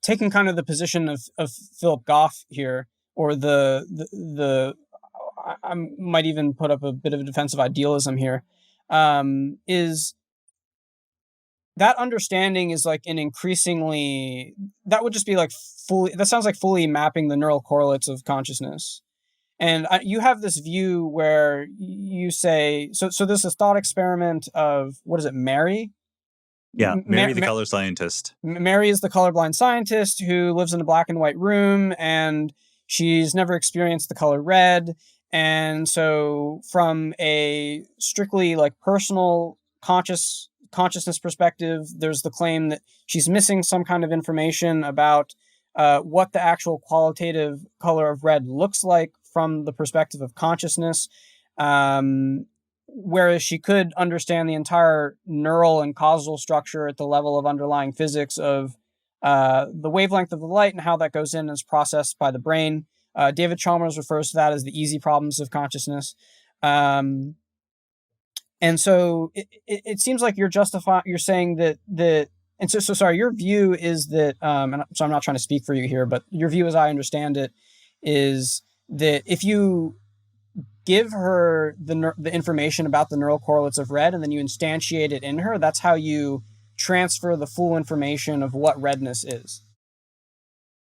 taking kind of the position of Philip Goff here, or I might even put up a bit of a defensive idealism here, is that understanding is like an increasingly, that would just be like that sounds like fully mapping the neural correlates of consciousness. And you have this view where you say, so there's this thought experiment of, what is it, Mary? Yeah, Mary the color scientist. Mary is the colorblind scientist who lives in a black and white room, and she's never experienced the color red. And so from a strictly like personal consciousness perspective, there's the claim that she's missing some kind of information about what the actual qualitative color of red looks like from the perspective of consciousness. Whereas she could understand the entire neural and causal structure at the level of underlying physics of the wavelength of the light and how that goes in and is processed by the brain. David Chalmers refers to that as the easy problems of consciousness. And so it seems like you're saying that, and so sorry, your view is that, and so I'm not trying to speak for you here, but your view as I understand it is that if you give her the information about the neural correlates of red and then you instantiate it in her, that's how you transfer the full information of what redness is.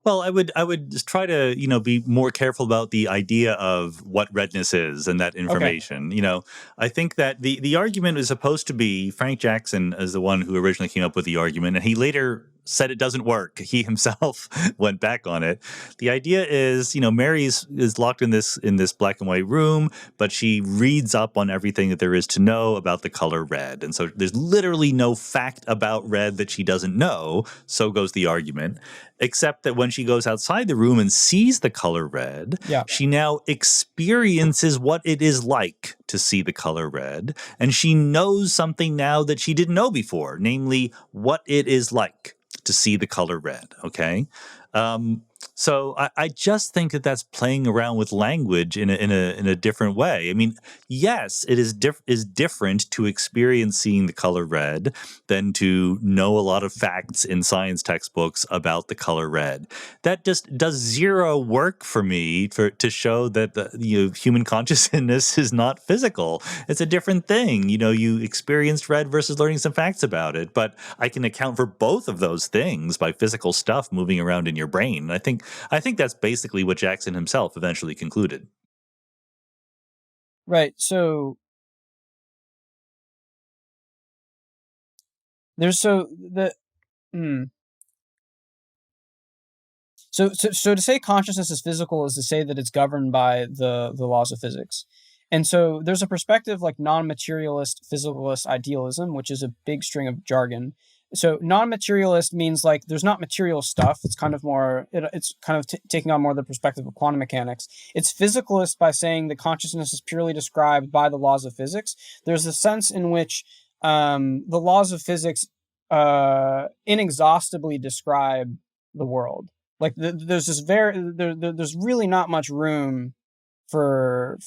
Well, I would just try to, be more careful about the idea of what redness is and that information. Okay. I think that the argument is supposed to be, Frank Jackson is the one who originally came up with the argument, and he later said it doesn't work. He himself went back on it. The idea is, Mary is locked in this black and white room, but she reads up on everything that there is to know about the color red. And so there's literally no fact about red that she doesn't know. So goes the argument. Except that when she goes outside the room and sees the color red, she now experiences what it is like to see the color red. And she knows something now that she didn't know before, namely what it is like to see the color red. Okay. So I just think that that's playing around with language in a different way. I mean, yes, it is different to experience seeing the color red than to know a lot of facts in science textbooks about the color red. That just does zero work for me to show that the human consciousness is not physical. It's a different thing. You experienced red versus learning some facts about it, but I can account for both of those things by physical stuff moving around in your brain. And I think that's basically what Jackson himself eventually concluded. Right. So there's So to say consciousness is physical is to say that it's governed by the laws of physics. And so there's a perspective like non-materialist physicalist idealism, which is a big string of jargon. So non-materialist means like there's not material stuff. It's kind of more, it's kind of taking on more the perspective of quantum mechanics. It's physicalist by saying that consciousness is purely described by the laws of physics. There's a sense in which the laws of physics inexhaustibly describe the world. Like there's this there's really not much room for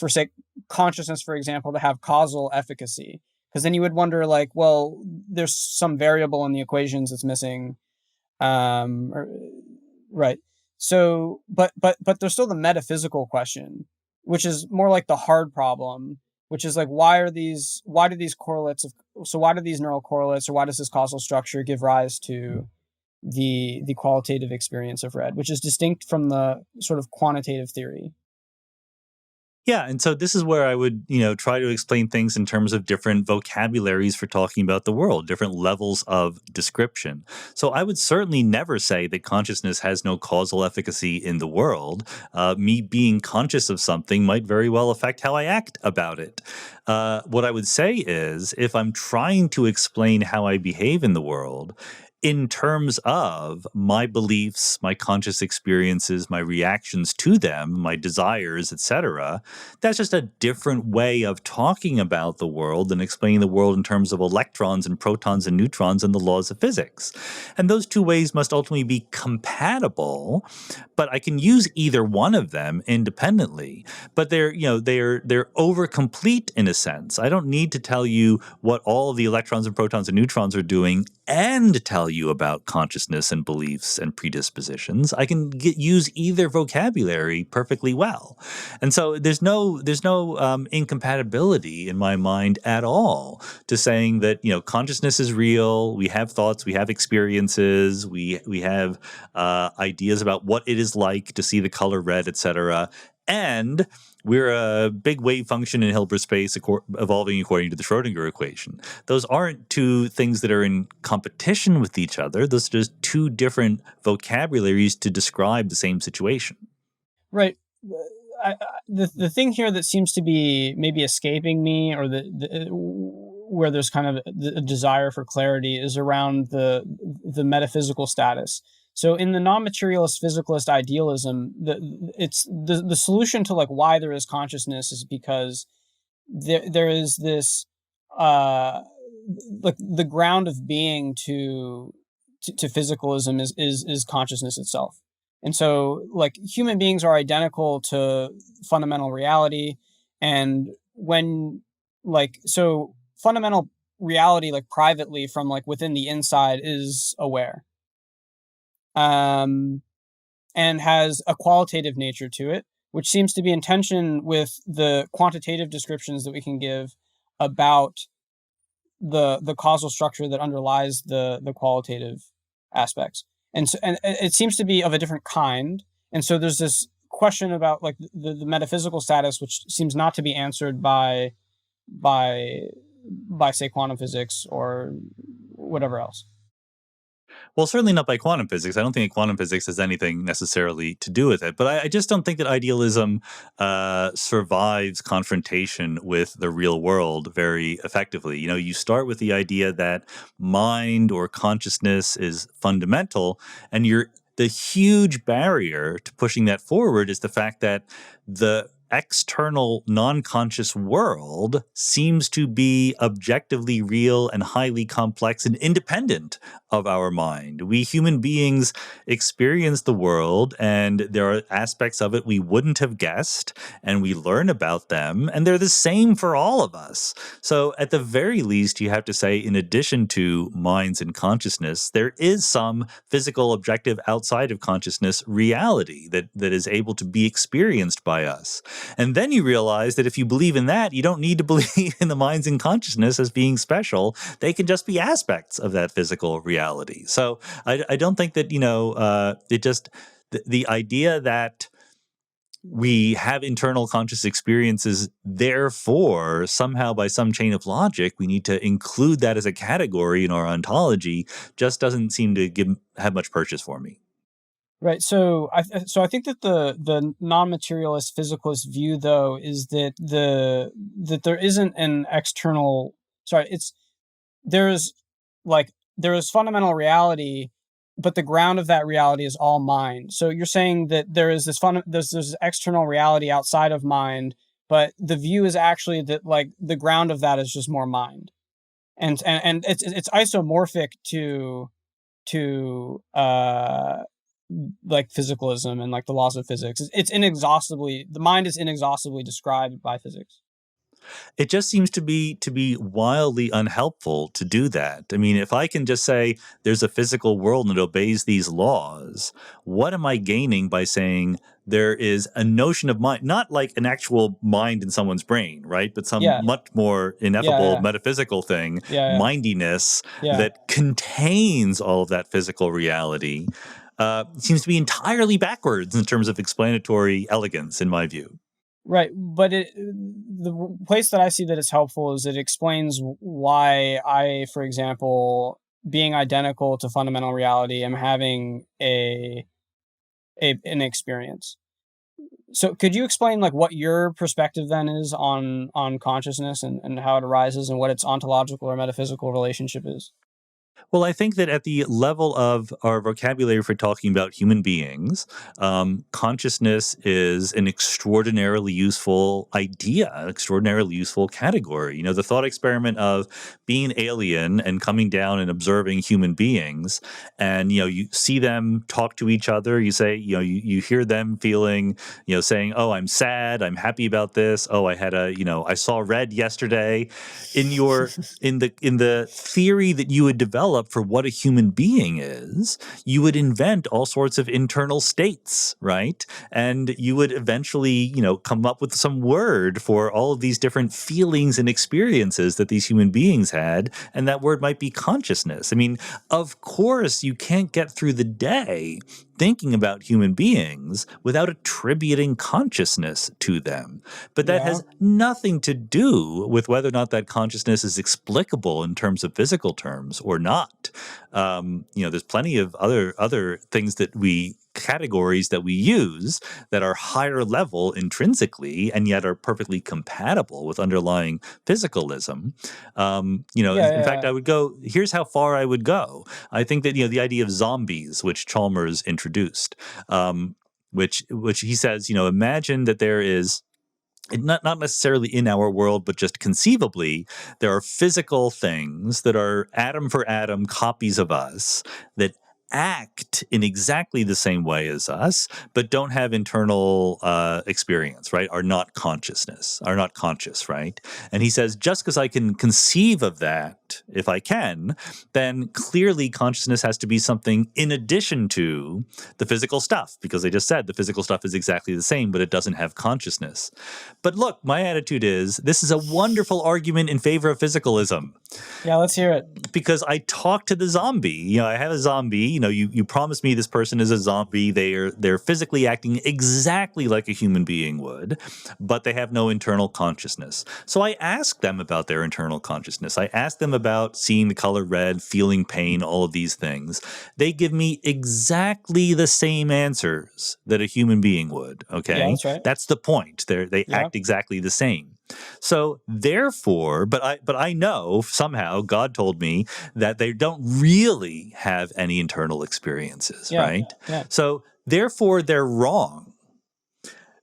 say consciousness, for example, to have causal efficacy. Because then you would wonder, like, well, there's some variable in the equations that's missing, right? So, but there's still the metaphysical question, which is more like the hard problem, which is like, why do these correlates why do these neural correlates, or why does this causal structure give rise to the qualitative experience of red, which is distinct from the sort of quantitative theory? Yeah, and so this is where I would, try to explain things in terms of different vocabularies for talking about the world, different levels of description. So I would certainly never say that consciousness has no causal efficacy in the world. Me being conscious of something might very well affect how I act about it. What I would say is, if I'm trying to explain how I behave in the world, in terms of my beliefs, my conscious experiences, my reactions to them, my desires, etc., that's just a different way of talking about the world than explaining the world in terms of electrons and protons and neutrons and the laws of physics. And those two ways must ultimately be compatible, but I can use either one of them independently. But they're over complete in a sense. I don't need to tell you what all of the electrons and protons and neutrons are doing and tell you about consciousness and beliefs and predispositions. I can use either vocabulary perfectly well. And so there's no incompatibility in my mind at all to saying that, consciousness is real. We have thoughts, we have experiences, we have ideas about what it is like to see the color red, etc. And we're a big wave function in Hilbert space evolving according to the Schrodinger equation. Those aren't two things that are in competition with each other. Those are just two different vocabularies to describe the same situation. Right. The thing here that seems to be maybe escaping me, or where there's kind of a desire for clarity, is around the metaphysical status. So in the non-materialist physicalist idealism, the solution to like why there is consciousness is because there is this like the ground of being to physicalism is consciousness itself. And so like human beings are identical to fundamental reality. And when so fundamental reality, like privately from like within the inside, is aware. And has a qualitative nature to it, which seems to be in tension with the quantitative descriptions that we can give about the causal structure that underlies the qualitative aspects. And it seems to be of a different kind. And so there's this question about like the metaphysical status, which seems not to be answered by say quantum physics or whatever else. Well, certainly not by quantum physics. I don't think quantum physics has anything necessarily to do with it. But I just don't think that idealism survives confrontation with the real world very effectively. You start with the idea that mind or consciousness is fundamental, and the huge barrier to pushing that forward is the fact that the external non-conscious world seems to be objectively real and highly complex and independent of our mind. We human beings experience the world, and there are aspects of it we wouldn't have guessed, and we learn about them, and they're the same for all of us. So at the very least, you have to say, in addition to minds and consciousness, there is some physical objective outside of consciousness reality that is able to be experienced by us. And then you realize that if you believe in that, you don't need to believe in the minds and consciousness as being special. They can just be aspects of that physical reality. So I don't think that, the idea that we have internal conscious experiences, therefore, somehow by some chain of logic, we need to include that as a category in our ontology, just doesn't seem to have much purchase for me. Right. So I think that the non-materialist physicalist view, though, is that that there isn't an external. There is fundamental reality, but the ground of that reality is all mind. So you're saying that there is there's external reality outside of mind, but the view is actually that like the ground of that is just more mind, and it's isomorphic to like physicalism and like the laws of physics. The mind is inexhaustibly described by physics. It just seems to be wildly unhelpful to do that. I mean, if I can just say there's a physical world and it obeys these laws, what am I gaining by saying there is a notion of mind, not like an actual mind in someone's brain, right? But some much more ineffable metaphysical thing, mindiness that contains all of that physical reality. Seems to be entirely backwards in terms of explanatory elegance, in my view. Right, but the place that I see that it's helpful is it explains why I, for example, being identical to fundamental reality, am having an experience. So could you explain like what your perspective then is on consciousness and how it arises and what its ontological or metaphysical relationship is? Well, I think that at the level of our vocabulary for talking about human beings, consciousness is an extraordinarily useful idea, an extraordinarily useful category. You know, the thought experiment of being alien and coming down and observing human beings, and, you know, you see them talk to each other. You say, you know, you hear them feeling, you know, saying, "Oh, I'm sad. I'm happy about this. Oh, I saw red yesterday." In your in the theory that you would develop for what a human being is, you would invent all sorts of internal states, right? And you would eventually, you know, come up with some word for all of these different feelings and experiences that these human beings had, and that word might be consciousness. I mean, of course, you can't get through the day thinking about human beings without attributing consciousness to them. But that Yeah. has nothing to do with whether or not that consciousness is explicable in terms of physical terms or not. There's plenty of other things categories that we use that are higher level intrinsically and yet are perfectly compatible with underlying physicalism. Yeah, In fact, yeah, here's how far I would go. I think that, you know, the idea of zombies, which Chalmers introduced, which he says, you know, imagine that there is, not necessarily in our world, but just conceivably, there are physical things that are atom for atom copies of us that act in exactly the same way as us, but don't have internal experience, right? Are not conscious, right? And he says, just because I can conceive of that, if I can, then clearly consciousness has to be something in addition to the physical stuff, because they just said the physical stuff is exactly the same, but it doesn't have consciousness. But look, my attitude is this is a wonderful argument in favor of physicalism. yeah. Let's hear it. Because I talk to the zombie. You know, I have a zombie. You know, you promise me this person is a zombie. They're physically acting exactly like a human being would, but they have no internal consciousness. So I ask them about their internal consciousness. I ask them about seeing the color red, feeling pain, all of these things. They give me exactly the same answers that a human being would. Yeah, Okay, that's right. that's the point. They Yeah. act exactly the same. So therefore, but I know somehow God told me that they don't really have any internal experiences, Yeah. right? Yeah. So therefore, they're wrong.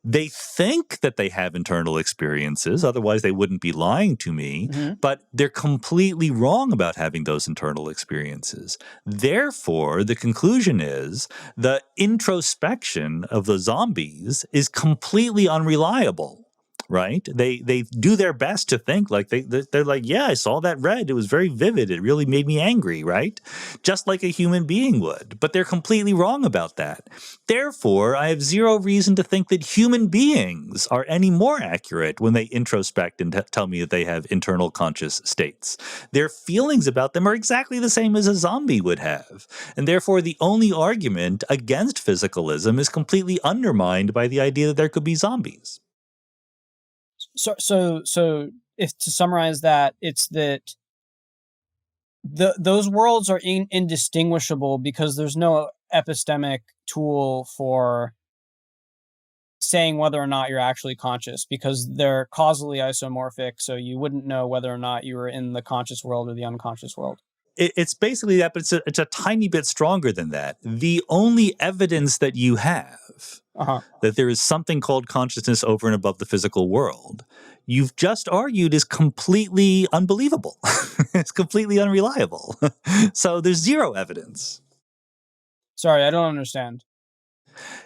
They think that they have internal experiences, otherwise they wouldn't be lying to me, Hmm. but they're completely wrong about having those internal experiences. Therefore, the conclusion is the introspection of the zombies is completely unreliable. Right? They do their best to think like they're like, yeah, I saw that red. It was very vivid. It really made me angry, right? Just like a human being would. But they're completely wrong about that. Therefore, I have zero reason to think that human beings are any more accurate when they introspect and tell me that they have internal conscious states. Their feelings about them are exactly the same as a zombie would have. And therefore, the only argument against physicalism is completely undermined by the idea that there could be zombies. So if to summarize that, it's that those worlds are indistinguishable because there's no epistemic tool for saying whether or not you're actually conscious, because they're causally isomorphic, so you wouldn't know whether or not you were in the conscious world or the unconscious world. It's basically that, but it's a tiny bit stronger than that. The only evidence that you have Uh-huh. that there is something called consciousness over and above the physical world, you've just argued is completely unbelievable. It's completely unreliable. So there's zero evidence. Sorry, I don't understand.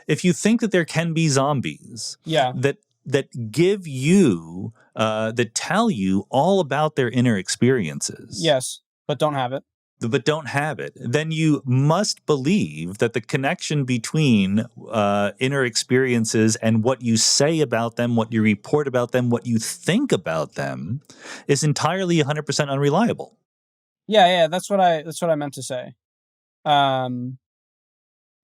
If you think that there can be zombies Yeah. that give you that tell you all about their inner experiences, Yes, but don't have it. but don't have it, then you must believe that the connection between inner experiences and what you say about them, what you report about them, what you think about them is entirely 100% unreliable. Yeah, that's what I meant to say.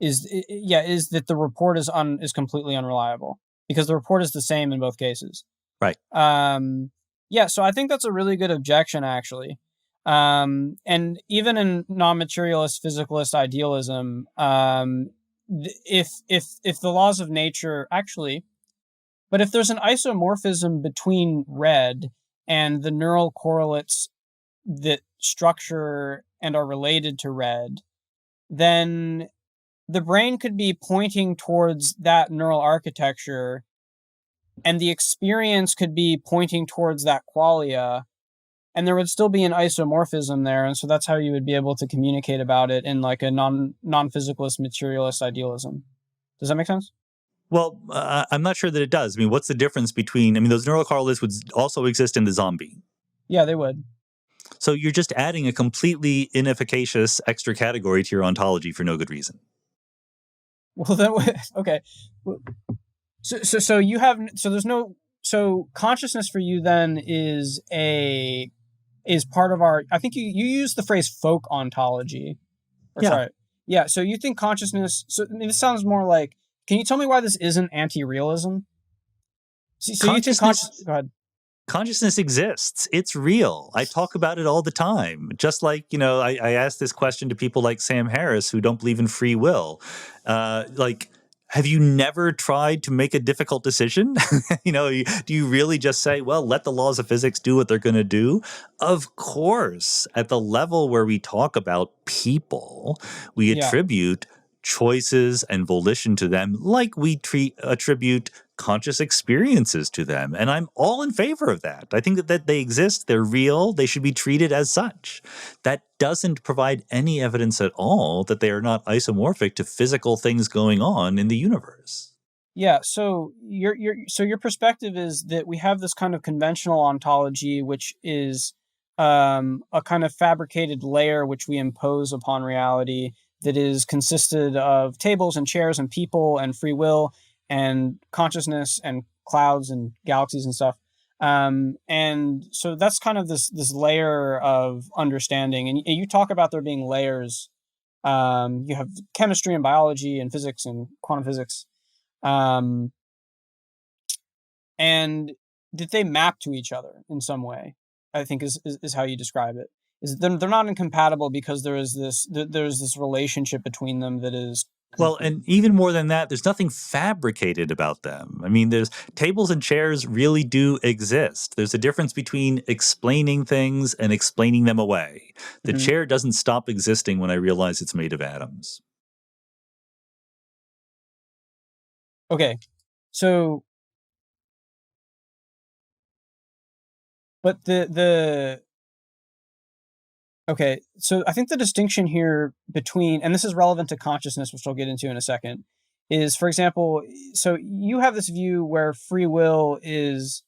Is that the report is completely unreliable because the report is the same in both cases. Right. So I think that's a really good objection, actually. And even in non-materialist physicalist idealism, if the laws of nature actually, but if there's an isomorphism between red and the neural correlates that structure and are related to red, then the brain could be pointing towards that neural architecture, and the experience could be pointing towards that qualia, and there would still be an isomorphism there, and so that's how you would be able to communicate about it in like a non-physicalist materialist idealism. Does that make sense? Well, I'm not sure that it does. I mean, what's the difference between, I mean, those neural correlates would also exist in the zombie. Yeah, they would. So you're just adding a completely inefficacious extra category to your ontology for no good reason. Well, then, okay. So you have, so there's no, so consciousness for you then is part of our, I think you use the phrase folk ontology. Yeah. Sorry. Yeah, so you think consciousness, so I mean, this sounds more like, can you tell me why this isn't anti-realism? So you think go ahead. Consciousness exists. It's real. I talk about it all the time. Just like, I ask this question to people like Sam Harris who don't believe in free will. Have you never tried to make a difficult decision? Do you really just say, well, let the laws of physics do what they're going to do? Of course, at the level where we talk about people, we attribute choices and volition to them like we attribute conscious experiences to them. And I'm all in favor of that. I think that they exist, they're real, they should be treated as such. That doesn't provide any evidence at all that they are not isomorphic to physical things going on in the universe. Yeah, so your perspective is that we have this kind of conventional ontology, which is a kind of fabricated layer which we impose upon reality that is consisted of tables and chairs and people and free will and consciousness and clouds and galaxies and stuff. And so that's kind of this layer of understanding. And you talk about there being layers. You have chemistry and biology and physics and quantum physics. And that they map to each other in some way, I think is how you describe it. Is they're not incompatible because there's this relationship between them that is. Well, and even more than that, there's nothing fabricated about them. I mean, there's tables and chairs really do exist. There's a difference between explaining things and explaining them away. The chair doesn't stop existing when I realize it's made of atoms. Okay, so, but okay, so I think the distinction here between, and this is relevant to consciousness, which I'll get into in a second, is, for example, so you have this view where free will is,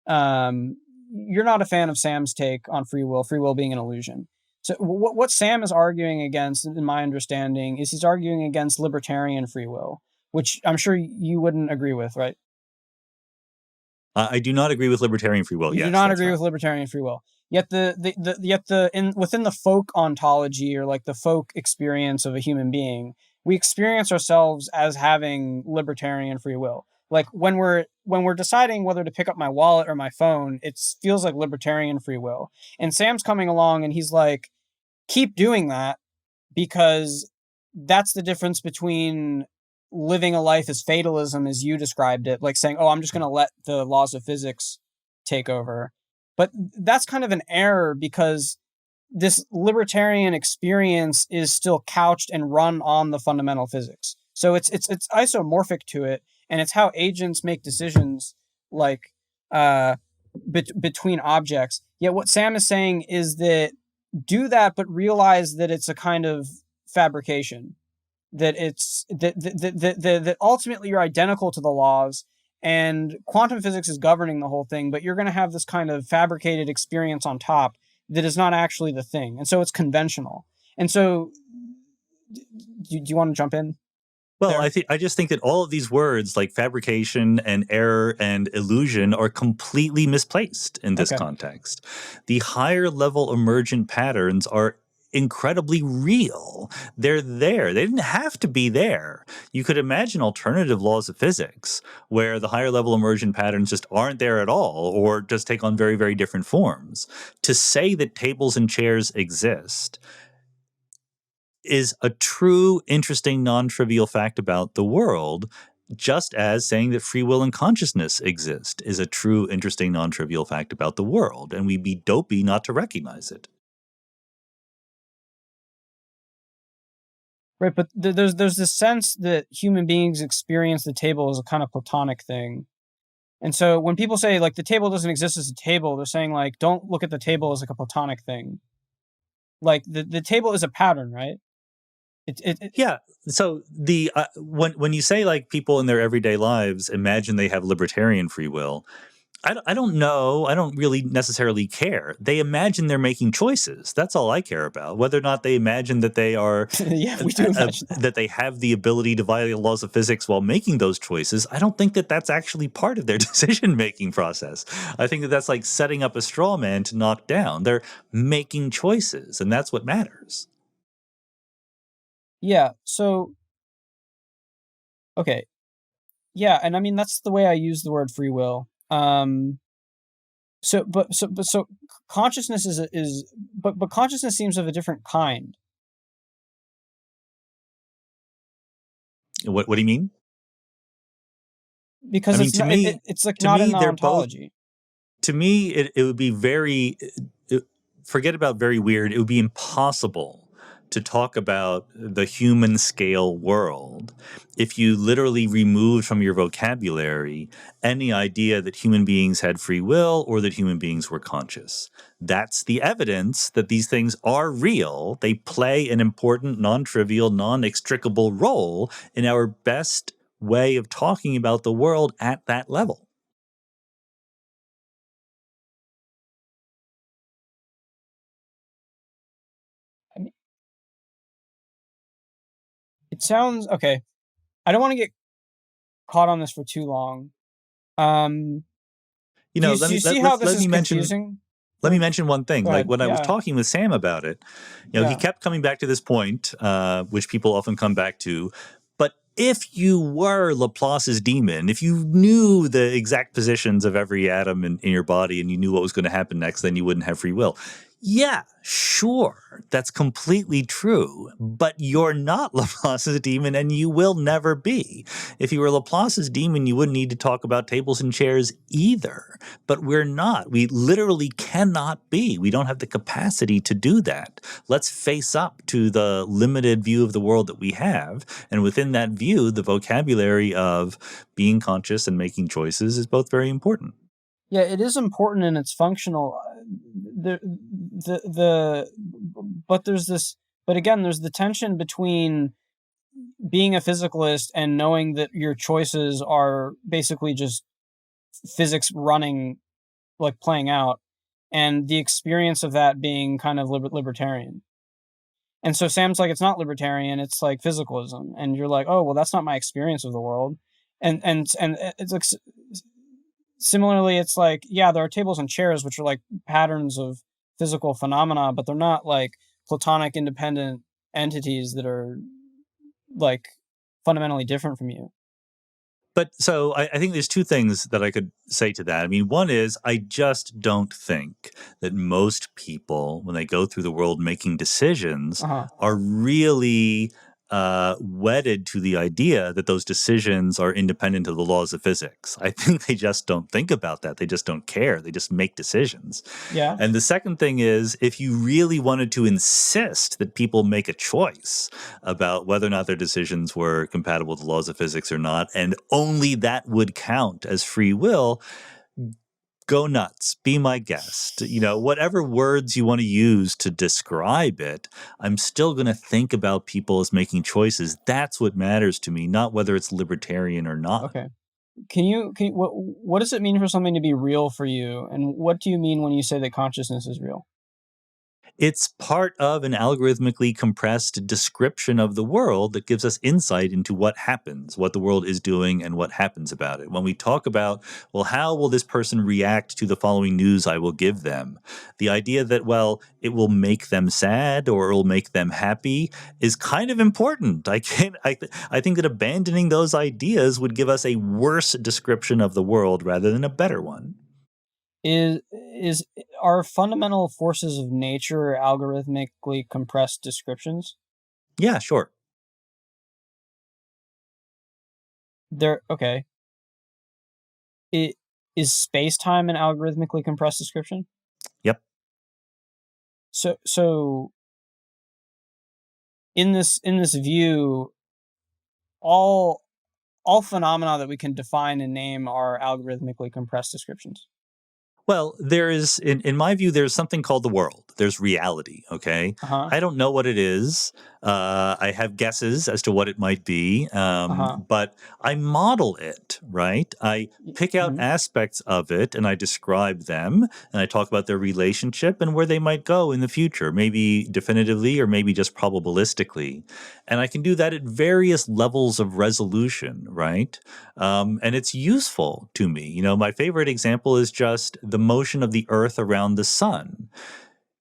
you're not a fan of Sam's take on free will being an illusion. So what Sam is arguing against, in my understanding, is he's arguing against libertarian free will, which I'm sure you wouldn't agree with, right? I do not agree with libertarian free will. You do not agree with libertarian free will. Yet within the folk ontology, or like the folk experience of a human being, we experience ourselves as having libertarian free will. Like when we're deciding whether to pick up my wallet or my phone, it feels like libertarian free will. And Sam's coming along and he's like, keep doing that, because that's the difference between living a life as fatalism, as you described it, like saying, oh, I'm just going to let the laws of physics take over. But that's kind of an error, because this libertarian experience is still couched and run on the fundamental physics. So it's isomorphic to it, and it's how agents make decisions, like between objects. Yet what Sam is saying is that do that, but realize that it's a kind of fabrication. That it's that ultimately you're identical to the laws, and quantum physics is governing the whole thing, but you're going to have this kind of fabricated experience on top that is not actually the thing, and so it's conventional. And so, do you want to jump in? Well, I just think that all of these words like fabrication and error and illusion are completely misplaced in this context. The higher level emergent patterns are incredibly real. They're there. They didn't have to be there. You could imagine alternative laws of physics where the higher level emergent patterns just aren't there at all, or just take on very, very different forms. To say that tables and chairs exist is a true, interesting, non-trivial fact about the world, just as saying that free will and consciousness exist is a true, interesting, non-trivial fact about the world, and we'd be dopey not to recognize it. Right, but there's this sense that human beings experience the table as a kind of platonic thing. And so when people say like the table doesn't exist as a table, they're saying like don't look at the table as like a platonic thing. Like the table is a pattern, right? It Yeah. So the when you say like people in their everyday lives imagine they have libertarian free will, I don't know. I don't really necessarily care. They imagine they're making choices. That's all I care about. Whether or not they imagine that they are yeah, we do imagine that. that they have the ability to violate the laws of physics while making those choices, I don't think that that's actually part of their decision making process. I think that that's like setting up a straw man to knock down. They're making choices, and that's what matters. Yeah, so okay. Yeah, and I mean that's the way I use the word free will. So consciousness but consciousness seems of a different kind What do you mean? I because mean, it's not it's like to not in me, the they're both ontology. to me, it would be very, forget about very weird, it would be impossible to talk about the human scale world if you literally removed from your vocabulary any idea that human beings had free will or that human beings were conscious. That's the evidence that these things are real. They play an important, non trivial, non extricable role in our best way of talking about the world at that level. I mean, it sounds okay. I don't want to get caught on this for too long. Um, You do know, you let do me you see how let's this let is me mention confusing? let me mention one thing. Go Like ahead. when I was Yeah, talking with Sam about it, he yeah. kept coming back to this point, which people often come back to. But if you were Laplace's demon, if you knew the exact positions of every atom in your body and you knew what was going to happen next, then you wouldn't have free will. Yeah, sure, that's completely true. But you're not Laplace's demon, and you will never be. If you were Laplace's demon, you wouldn't need to talk about tables and chairs either. But we're not. We literally cannot be. We don't have the capacity to do that. Let's face up to the limited view of the world that we have. And within that view, the vocabulary of being conscious and making choices is both very important. Yeah, it is important and it's functional. The but there's this but again there's the tension between being a physicalist and knowing that your choices are basically just physics running like playing out and the experience of that being kind of libertarian. And so Sam's like it's not libertarian, it's like physicalism and you're like, "Oh, well that's not my experience of the world." And it's like similarly, it's like, yeah, there are tables and chairs, which are like patterns of physical phenomena, but they're not like platonic independent entities that are like fundamentally different from you. But so I think there's two things that I could say to that. I mean, one is I just don't think that most people, when they go through the world making decisions, Uh huh. are really wedded to the idea that those decisions are independent of the laws of physics. I think they just don't think about that. They just don't care. They just make decisions. Yeah. And the second thing is, if you really wanted to insist that people make a choice about whether or not their decisions were compatible with the laws of physics or not, and only that would count as free will, go nuts. Be my guest. You know, whatever words you want to use to describe it, I'm still going to think about people as making choices. That's what matters to me, not whether it's libertarian or not. Okay. What does it mean for something to be real for you? And what do you mean when you say that consciousness is real? It's part of an algorithmically compressed description of the world that gives us insight into what happens, what the world is doing, and what happens about it. When we talk about, well, how will this person react to the following news I will give them? The idea that, well, it will make them sad or it will make them happy is kind of important. I think that abandoning those ideas would give us a worse description of the world rather than a better one. Is Are fundamental forces of nature algorithmically compressed descriptions? Yeah, sure. They're okay. It is space-time an algorithmically compressed description? Yep. So in this view, all phenomena that we can define and name are algorithmically compressed descriptions. Well, there is, in my view, there's something called the world. There's reality, okay? Uh-huh. I don't know what it is. I have guesses as to what it might be, but I model it, right? I pick out Mm-hmm. aspects of it and I describe them and I talk about their relationship and where they might go in the future, maybe definitively or maybe just probabilistically. And I can do that at various levels of resolution, right? And it's useful to me. You know, my favorite example is just the motion of the Earth around the sun.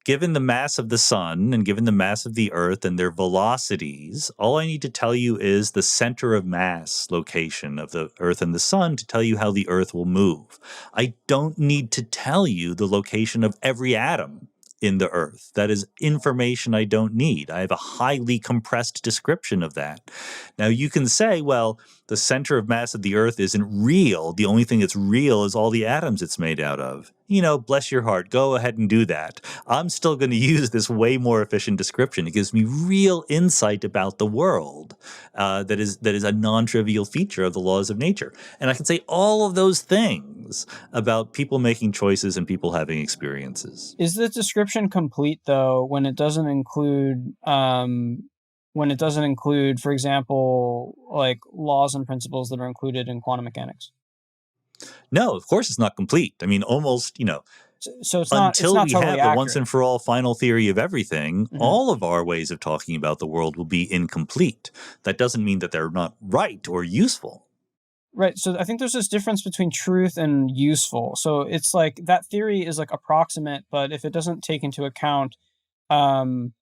Given the mass of the sun and given the mass of the Earth and their velocities, all I need to tell you is the center of mass location of the Earth and the sun to tell you how the Earth will move. I don't need to tell you the location of every atom in the Earth. That is information I don't need. I have a highly compressed description of that. Now, you can say, well, the center of mass of the Earth isn't real. The only thing that's real is all the atoms it's made out of. You know, bless your heart. Go ahead and do that. I'm still going to use this way more efficient description. It gives me real insight about the world that is a non-trivial feature of the laws of nature. And I can say all of those things about people making choices and people having experiences. Is the description complete, though, when it doesn't include, for example, like laws and principles that are included in quantum mechanics? No, of course it's not complete. I mean, almost, So it's not until we totally have the once accurate. and for all final theory of everything, Mm-hmm. all of our ways of talking about the world will be incomplete. That doesn't mean that they're not right or useful. Right. So I think there's this difference between truth and useful. So it's like that theory is like approximate, but if it doesn't take into account, um,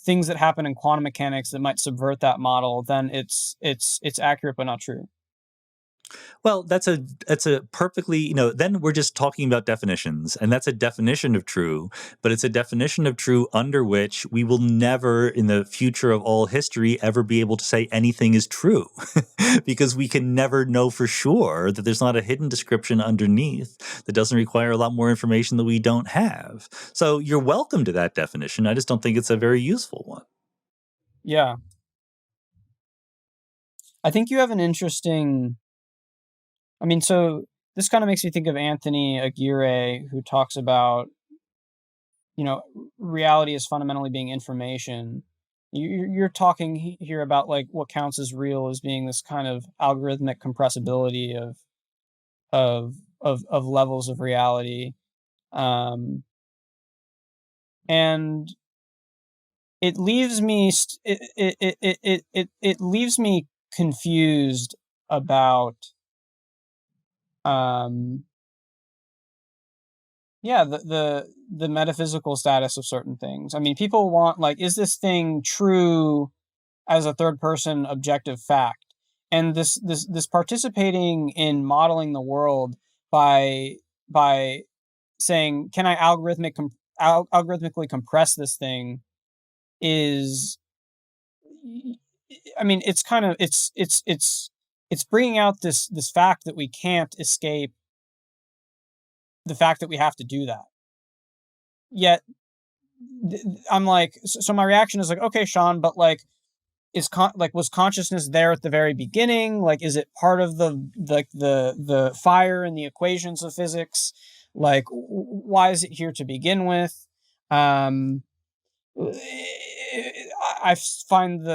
things that happen in quantum mechanics that might subvert that model, then it's accurate but not true. Well, that's a perfectly, then we're just talking about definitions, and that's a definition of true, but it's a definition of true under which we will never in the future of all history ever be able to say anything is true because we can never know for sure that there's not a hidden description underneath that doesn't require a lot more information that we don't have. So you're welcome to that definition. I just don't think it's a very useful one. Yeah. I think you have an interesting, so this kind of makes me think of Anthony Aguirre, who talks about, reality as fundamentally being information. You're talking here about like what counts as real as being this kind of algorithmic compressibility of levels of reality, and it leaves me it leaves me confused about the metaphysical status of certain things. I mean, people want, like, is this thing true as a third person objective fact? And this participating in modeling the world by saying, can I algorithmically compress this thing, is, I mean, it's kind of it's bringing out this fact that we can't escape the fact that we have to do that. Yet I'm like, so my reaction is like, okay, Sean, but like, was consciousness there at the very beginning? Like, is it part of the fire in the equations of physics? Like, why is it here to begin with? I find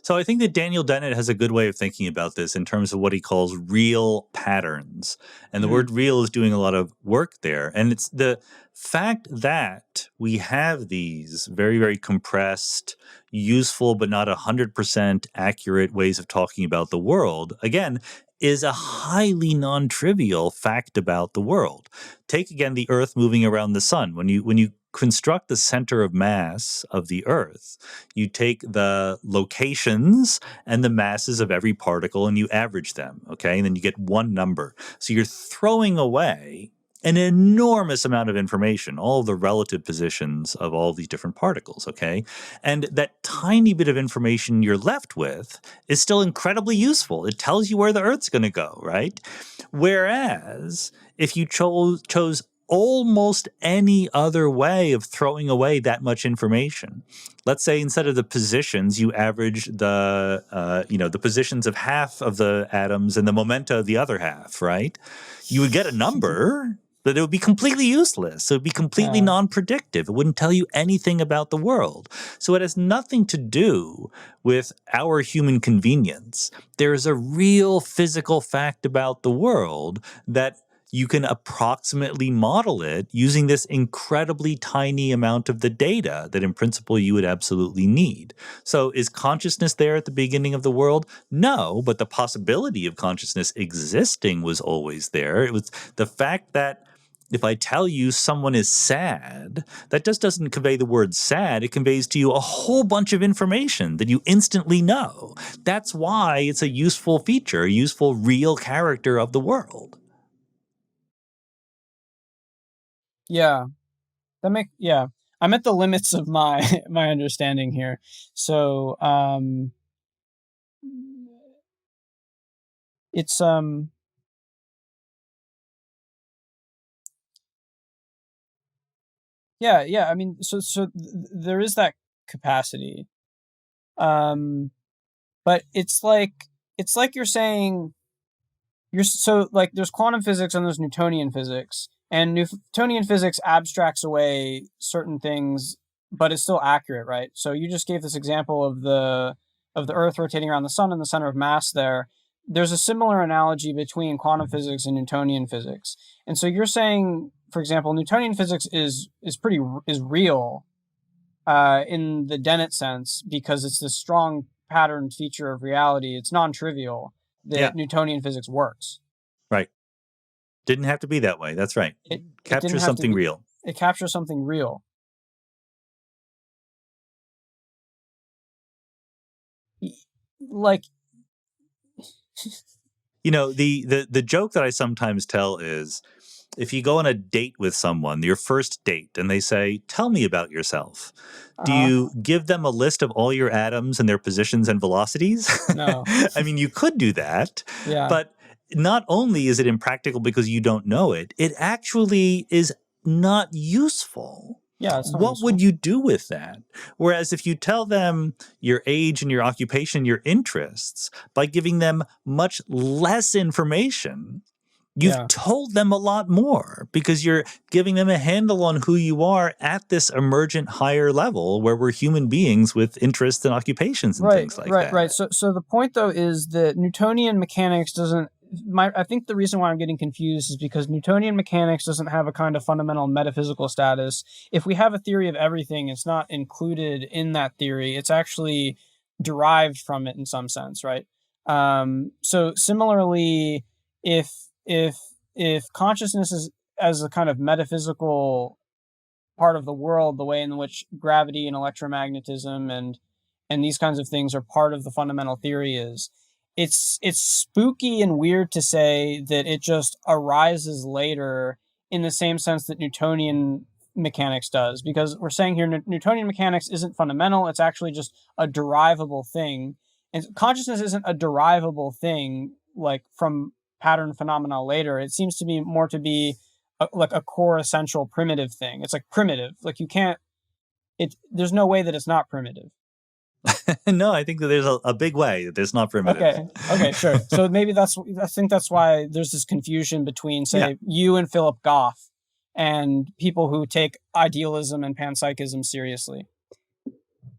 So I think that Daniel Dennett has a good way of thinking about this in terms of what he calls real patterns. And the word real is doing a lot of work there. And it's the fact that we have these very, very compressed, useful, but not 100% accurate ways of talking about the world, again, is a highly non-trivial fact about the world. Take again the Earth moving around the sun. When you construct the center of mass of the Earth, you take the locations and the masses of every particle and you average them, okay? And then you get one number. So you're throwing away an enormous amount of information, all of the relative positions of all these different particles, okay? And that tiny bit of information you're left with is still incredibly useful. It tells you where the Earth's going to go, right? Whereas if you chose almost any other way of throwing away that much information. Let's say instead of the positions, you average the positions of half of the atoms and the momenta of the other half, right? You would get a number, but it would be completely useless. It would be completely non-predictive. It wouldn't tell you anything about the world. So it has nothing to do with our human convenience. There is a real physical fact about the world that you can approximately model it using this incredibly tiny amount of the data that in principle you would absolutely need. So is consciousness there at the beginning of the world? No, but the possibility of consciousness existing was always there. It was the fact that if I tell you someone is sad, that just doesn't convey the word sad. It conveys to you a whole bunch of information that you instantly know. That's why it's a useful feature, a useful real character of the world. Yeah, I'm at the limits of my my understanding here. So it's I mean, there is that capacity, but it's like you're saying there's quantum physics and there's Newtonian physics, and Newtonian physics abstracts away certain things, but it's still accurate, right? So you just gave this example of the Earth rotating around the sun and the center of mass there. There's a similar analogy between quantum physics and Newtonian physics. And so you're saying, for example, Newtonian physics is real in the didnt sense because it's this strong patterned feature of reality. It's non-trivial that Newtonian physics works. Right. Didn't have to be that way. That's right. It captures something real. It captures something real. Like, the joke that I sometimes tell is, if you go on a date with someone, your first date, and they say, "Tell me about yourself," do you give them a list of all your atoms and their positions and velocities? No. I mean, you could do that. Yeah. But not only is it impractical because you don't know it, it actually is not useful. Yeah, it's not what useful. Would you do with that? Whereas if you tell them your age and your occupation, your interests, by giving them much less information, you've told them a lot more because you're giving them a handle on who you are at this emergent higher level where we're human beings with interests and occupations and things like that. Right. So the point, though, is that Newtonian mechanics doesn't... I think the reason why I'm getting confused is because Newtonian mechanics doesn't have a kind of fundamental metaphysical status. If we have a theory of everything, it's not included in that theory. It's actually derived from it in some sense, right? So similarly, if consciousness is as a kind of metaphysical part of the world, the way in which gravity and electromagnetism and these kinds of things are part of the fundamental theory is, it's spooky and weird to say that it just arises later in the same sense that Newtonian mechanics does, because we're saying here Newtonian mechanics isn't fundamental. It's actually just a derivable thing, and consciousness isn't a derivable thing like from pattern phenomena later. It seems to be more to be like a core essential primitive thing. It's like primitive. Like you can't. There's no way that it's not primitive. No, I think that there's a big way that it's not primitive. Okay, sure. So maybe I think that's why there's this confusion between, say, you and Philip Goff and people who take idealism and panpsychism seriously.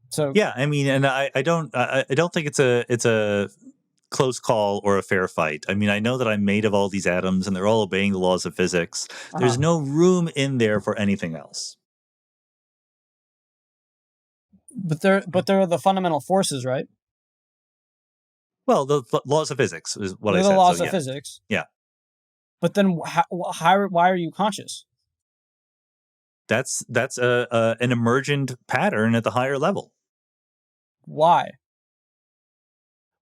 So yeah, I mean, and I don't think it's a close call or a fair fight. I mean, I know that I'm made of all these atoms and they're all obeying the laws of physics. There's no room in there for anything else. But they're the fundamental forces, right? Well, the laws of physics is what they're I said. The laws of physics. Yeah. But then why are you conscious? That's an emergent pattern at the higher level. Why?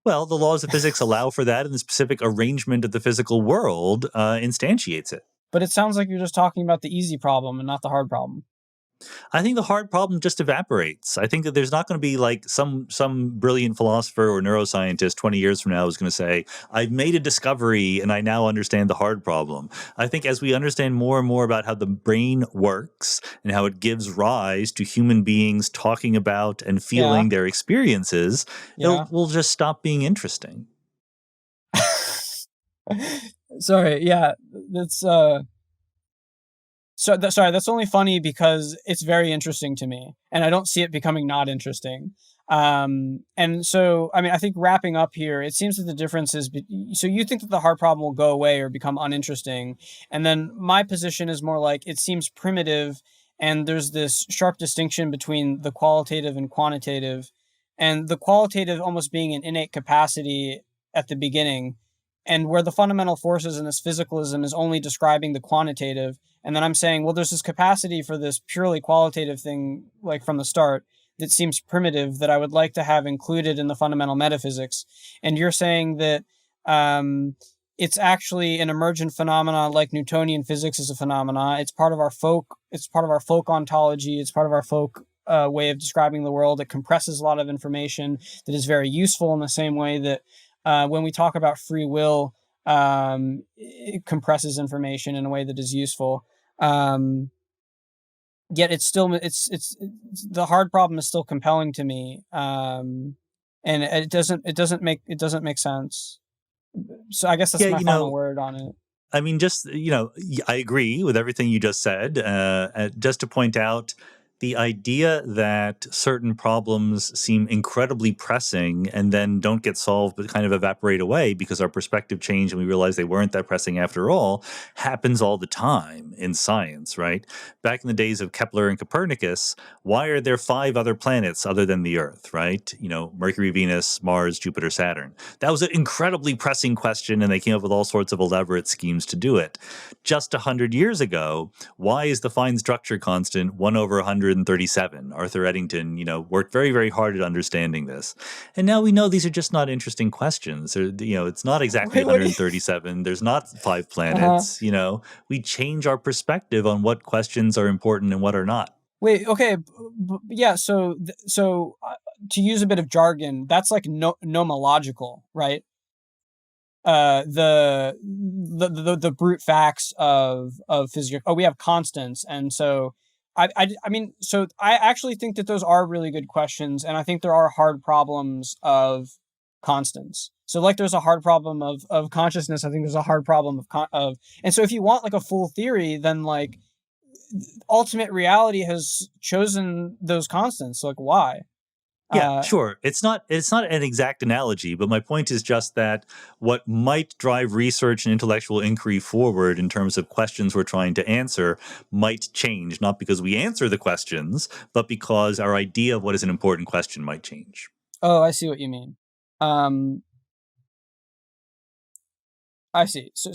Well, the laws of physics allow for that, and the specific arrangement of the physical world instantiates it. But it sounds like you're just talking about the easy problem and not the hard problem. I think the hard problem just evaporates. I think that there's not going to be like some brilliant philosopher or neuroscientist 20 years from now is going to say, "I've made a discovery and I now understand the hard problem." I think as we understand more and more about how the brain works and how it gives rise to human beings talking about and Yeah, feeling their experiences, it yeah. will just stop being interesting. Sorry, yeah, that's sorry, that's only funny because it's very interesting to me, and I don't see it becoming not interesting. And so, I mean, I think wrapping up here, it seems that the difference is, so you think that the hard problem will go away or become uninteresting, and then my position is more like it seems primitive, and there's this sharp distinction between the qualitative and quantitative, and the qualitative almost being an innate capacity at the beginning, and where the fundamental forces in this physicalism is only describing the quantitative. And then I'm saying, well, there's this capacity for this purely qualitative thing, like from the start, that seems primitive that I would like to have included in the fundamental metaphysics. And you're saying that it's actually an emergent phenomenon, like Newtonian physics is a phenomena. It's part of our folk. It's part of our folk ontology. It's part of our folk way of describing the world. It compresses a lot of information that is very useful in the same way that when we talk about free will, it compresses information in a way that is useful. Yet it's still it's the hard problem is still compelling to me, and it doesn't make sense. So I guess that's Yeah, my final word on it. I mean, just, I agree with everything you just said. Just to point out, the idea that certain problems seem incredibly pressing and then don't get solved but kind of evaporate away because our perspective changed and we realize they weren't that pressing after all happens all the time in science, right? Back in the days of Kepler and Copernicus, why are there 5 other planets other than the Earth, right? Mercury, Venus, Mars, Jupiter, Saturn. That was an incredibly pressing question, and they came up with all sorts of elaborate schemes to do it. Just 100 years ago, why is the fine structure constant 1 over 137? Arthur Eddington, worked very, very hard at understanding this. And now we know these are just not interesting questions. It's not exactly Wait, what? 137. There's not 5 Uh-huh. planets. We change our perspective on what questions are important and what are not. Wait, okay, yeah. To use a bit of jargon, that's like nomological, right? The brute facts of physics. Oh, we have constants, and so I mean, so I actually think that those are really good questions, and I think there are hard problems of constants. So like, there's a hard problem of consciousness. I think there's a hard problem of, and so if you want like a full theory, then like ultimate reality has chosen those constants. So like, why? Yeah, Uh, sure. It's not an exact analogy, but my point is just that what might drive research and intellectual inquiry forward in terms of questions we're trying to answer might change, not because we answer the questions, but because our idea of what is an important question might change. oh, I see what you mean. Um, I see. So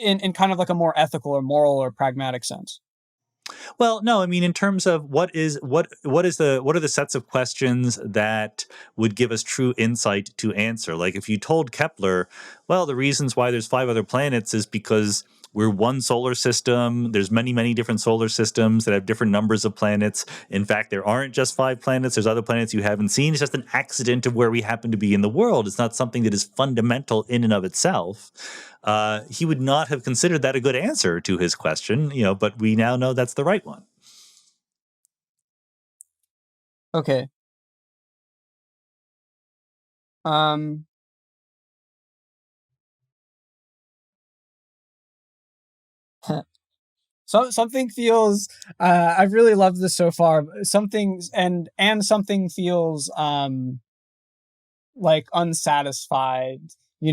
in kind of like a more ethical or moral or pragmatic sense. Well, no, I mean in terms of what are the sets of questions that would give us true insight to answer? Like if you told Kepler, well, the reasons why there's 5 other planets is because we're one solar system. There's many, many different solar systems that have different numbers of planets. In fact, there aren't just 5 planets. There's other planets you haven't seen. It's just an accident of where we happen to be in the world. It's not something that is fundamental in and of itself. He would not have considered that a good answer to his question, but we now know that's the right one. Okay. Um, so something feels. I've really loved this so far. Something and something feels like unsatisfied. You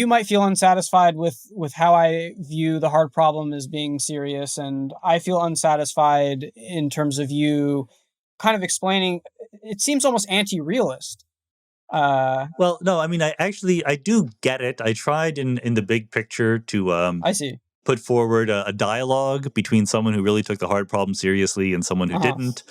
might feel unsatisfied with how I view the hard problem as being serious, and I feel unsatisfied in terms of you kind of explaining. It seems almost anti-realist. Uh, Well, no, I mean, I do get it. I tried in the big picture to I see. put forward a dialogue between someone who really took the hard problem seriously and someone who Uh-huh. didn't.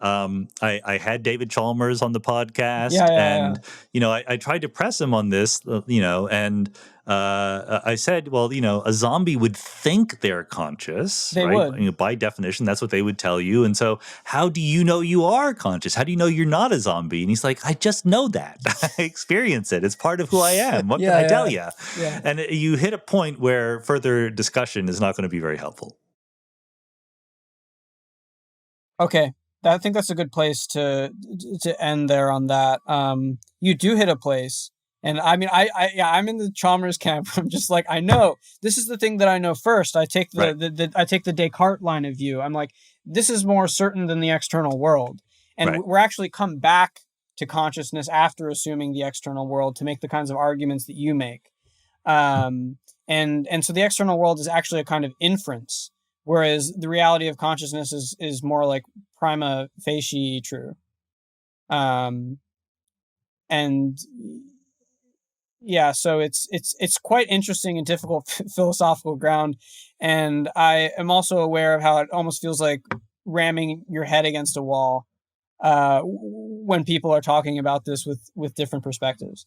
I had David Chalmers on the podcast, Yeah, yeah, yeah. and I tried to press him on this, and I said, well, a zombie would think they're conscious, They right? would. By definition, that's what they would tell you. And so, how do you know you are conscious? How do you know you're not a zombie? And he's like, I just know that. I experience it. It's part of who I am. What can I tell you? Yeah. And you hit a point where further discussion is not going to be very helpful. Okay. I think that's a good place to end there on that. You do hit a place. And I mean, I'm in the Chalmers camp. I'm just like, I know this is the thing that I know first. I take I take the Descartes line of view. I'm like, this is more certain than the external world. And we're actually come back to consciousness after assuming the external world to make the kinds of arguments that you make. And so the external world is actually a kind of inference, whereas the reality of consciousness is more like prima facie true. And yeah, so it's quite interesting and difficult philosophical ground, and I am also aware of how it almost feels like ramming your head against a wall when people are talking about this with different perspectives.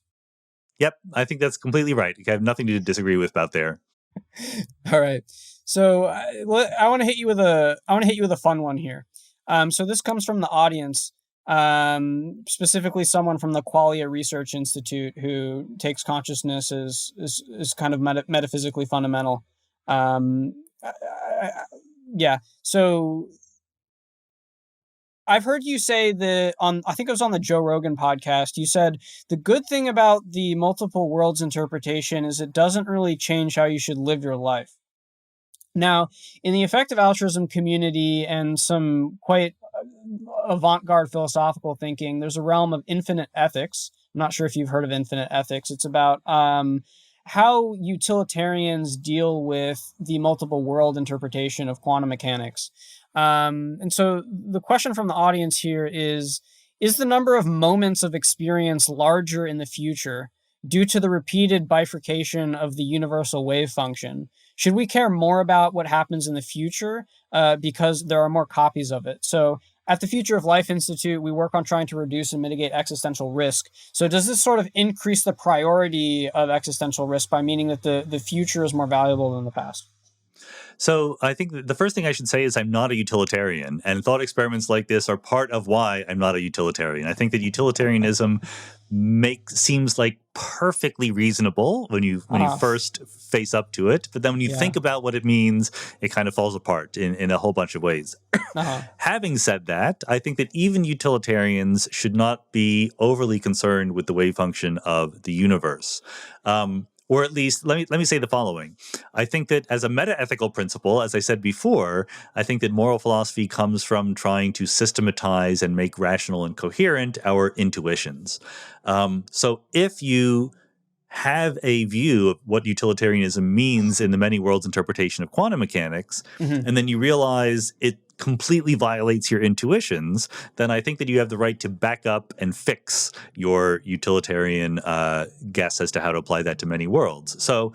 Yep, I think that's completely right. I have nothing to disagree with about there. All right, so I want to hit you with a fun one here. So this comes from the audience. Specifically someone from the Qualia Research Institute who takes consciousness as kind of metaphysically fundamental. Yeah. So I've heard you say I think it was on the Joe Rogan podcast, you said the good thing about the multiple worlds interpretation is it doesn't really change how you should live your life. Now, in the effective altruism community and some quite avant-garde philosophical thinking, there's a realm of infinite ethics. I'm not sure if you've heard of infinite ethics. It's about how utilitarians deal with the multiple world interpretation of quantum mechanics. And so the question from the audience here is the number of moments of experience larger in the future due to the repeated bifurcation of the universal wave function? Should we care more about what happens in the future because there are more copies of it? So at the Future of Life Institute, we work on trying to reduce and mitigate existential risk. So does this sort of increase the priority of existential risk by meaning that the future is more valuable than the past? So I think the first thing I should say is I'm not a utilitarian, and thought experiments like this are part of why I'm not a utilitarian. I think that utilitarianism seems like perfectly reasonable when you first face up to it, but then when you think about what it means, it kind of falls apart in a whole bunch of ways. Having said that, I think that even utilitarians should not be overly concerned with the wave function of the universe. Or at least, let me say the following. I think that as a meta-ethical principle, as I said before, I think that moral philosophy comes from trying to systematize and make rational and coherent our intuitions. So if you have a view of what utilitarianism means in the many worlds interpretation of quantum mechanics, and then you realize it completely violates your intuitions, then I think that you have the right to back up and fix your utilitarian guess as to how to apply that to many worlds. So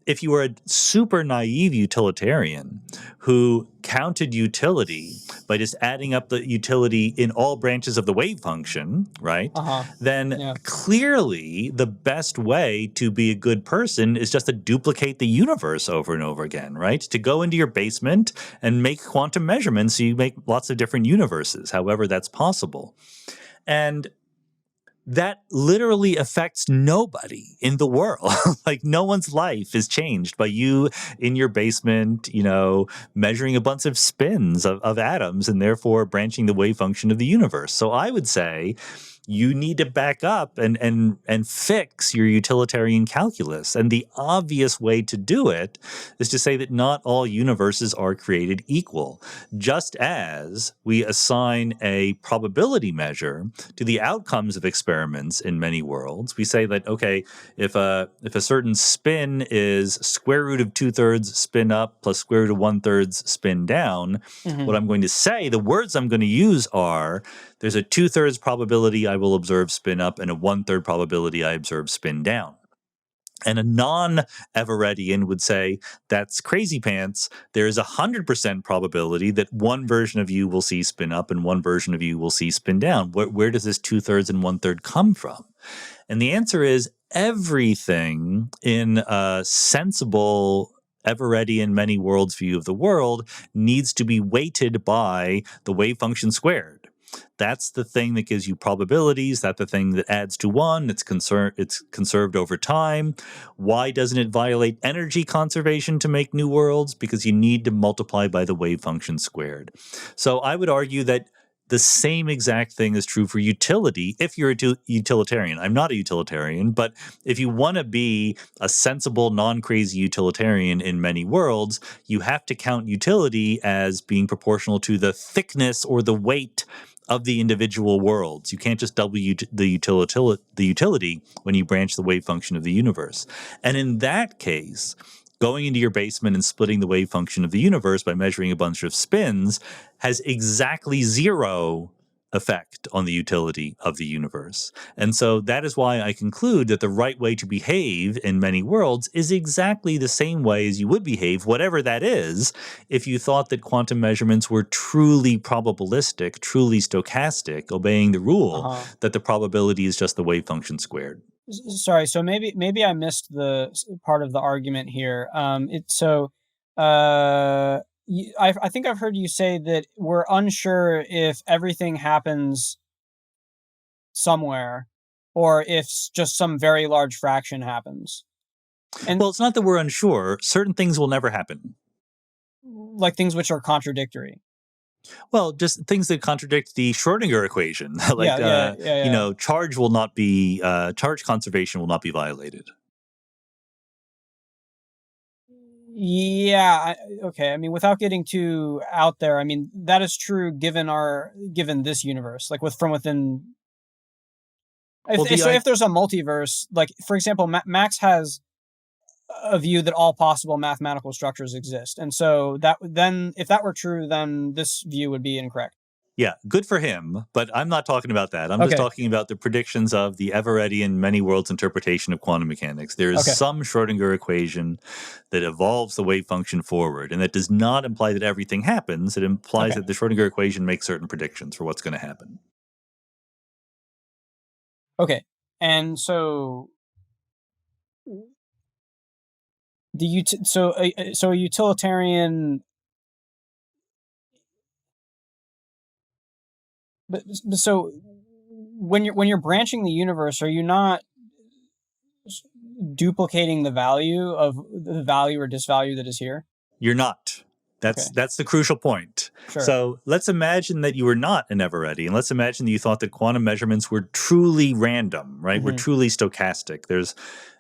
if you were a super naive utilitarian who counted utility by just adding up the utility in all branches of the wave function, right? Then clearly the best way to be a good person is just to duplicate the universe over and over again, right? To go into your basement and make quantum measurements so you make lots of different universes, however that's possible. And that literally affects nobody in the world. Like no one's life is changed by you in your basement, measuring a bunch of spins of atoms and therefore branching the wave function of the universe. So I would say you need to back up and fix your utilitarian calculus. And the obvious way to do it is to say that not all universes are created equal. Just as we assign a probability measure to the outcomes of experiments in many worlds, we say that, okay, if a certain spin is square root of 2/3 spin up plus square root of 1/3 spin down, what I'm going to say, the words I'm going to use are, there's a 2/3 probability I will observe spin up and a 1/3 probability I observe spin down. And a non-Everettian would say, that's crazy pants. There is 100% probability that one version of you will see spin up and one version of you will see spin down. Where does this 2/3 and 1/3 come from? And the answer is everything in a sensible Everettian many worlds view of the world needs to be weighted by the wave function squared. That's the thing that gives you probabilities. That's the thing that adds to one. It's conserved over time. Why doesn't it violate energy conservation to make new worlds? Because you need to multiply by the wave function squared. So I would argue that the same exact thing is true for utility if you're a utilitarian. I'm not a utilitarian, but if you want to be a sensible, non-crazy utilitarian in many worlds, you have to count utility as being proportional to the thickness or the weight of the individual worlds. You can't just double the utility when you branch the wave function of the universe. And in that case, going into your basement and splitting the wave function of the universe by measuring a bunch of spins has exactly zero effect on the utility of the universe. And so that is why I conclude that the right way to behave in many worlds is exactly the same way as you would behave, whatever that is, if you thought that quantum measurements were truly probabilistic, truly stochastic, obeying the rule that the probability is just the wave function squared. Sorry, so maybe I missed the part of the argument here. I think I've heard you say that we're unsure if everything happens somewhere or if just some very large fraction happens. And well, it's not that we're unsure. Certain things will never happen. Like things which are contradictory. Well, just things that contradict the Schrodinger equation. Like, charge will not be, charge conservation will not be violated. Yeah, okay. I mean, without getting too out there, I mean, that is true given this universe, like from within. If there's a multiverse, like for example, Max has a view that all possible mathematical structures exist, and so if that were true, then this view would be incorrect. Yeah, good for him, but I'm not talking about that. I'm just talking about the predictions of the Everettian many worlds interpretation of quantum mechanics. There is some Schrodinger equation that evolves the wave function forward, and that does not imply that everything happens. It implies that the Schrodinger equation makes certain predictions for what's going to happen. Okay, and so a utilitarian. But so when you're branching the universe, are you not duplicating the value or disvalue that is here? You're not. That's the crucial point. Sure. So let's imagine that you were not an Everetti, and let's imagine that you thought that quantum measurements were truly random, right? Mm-hmm. Were truly stochastic.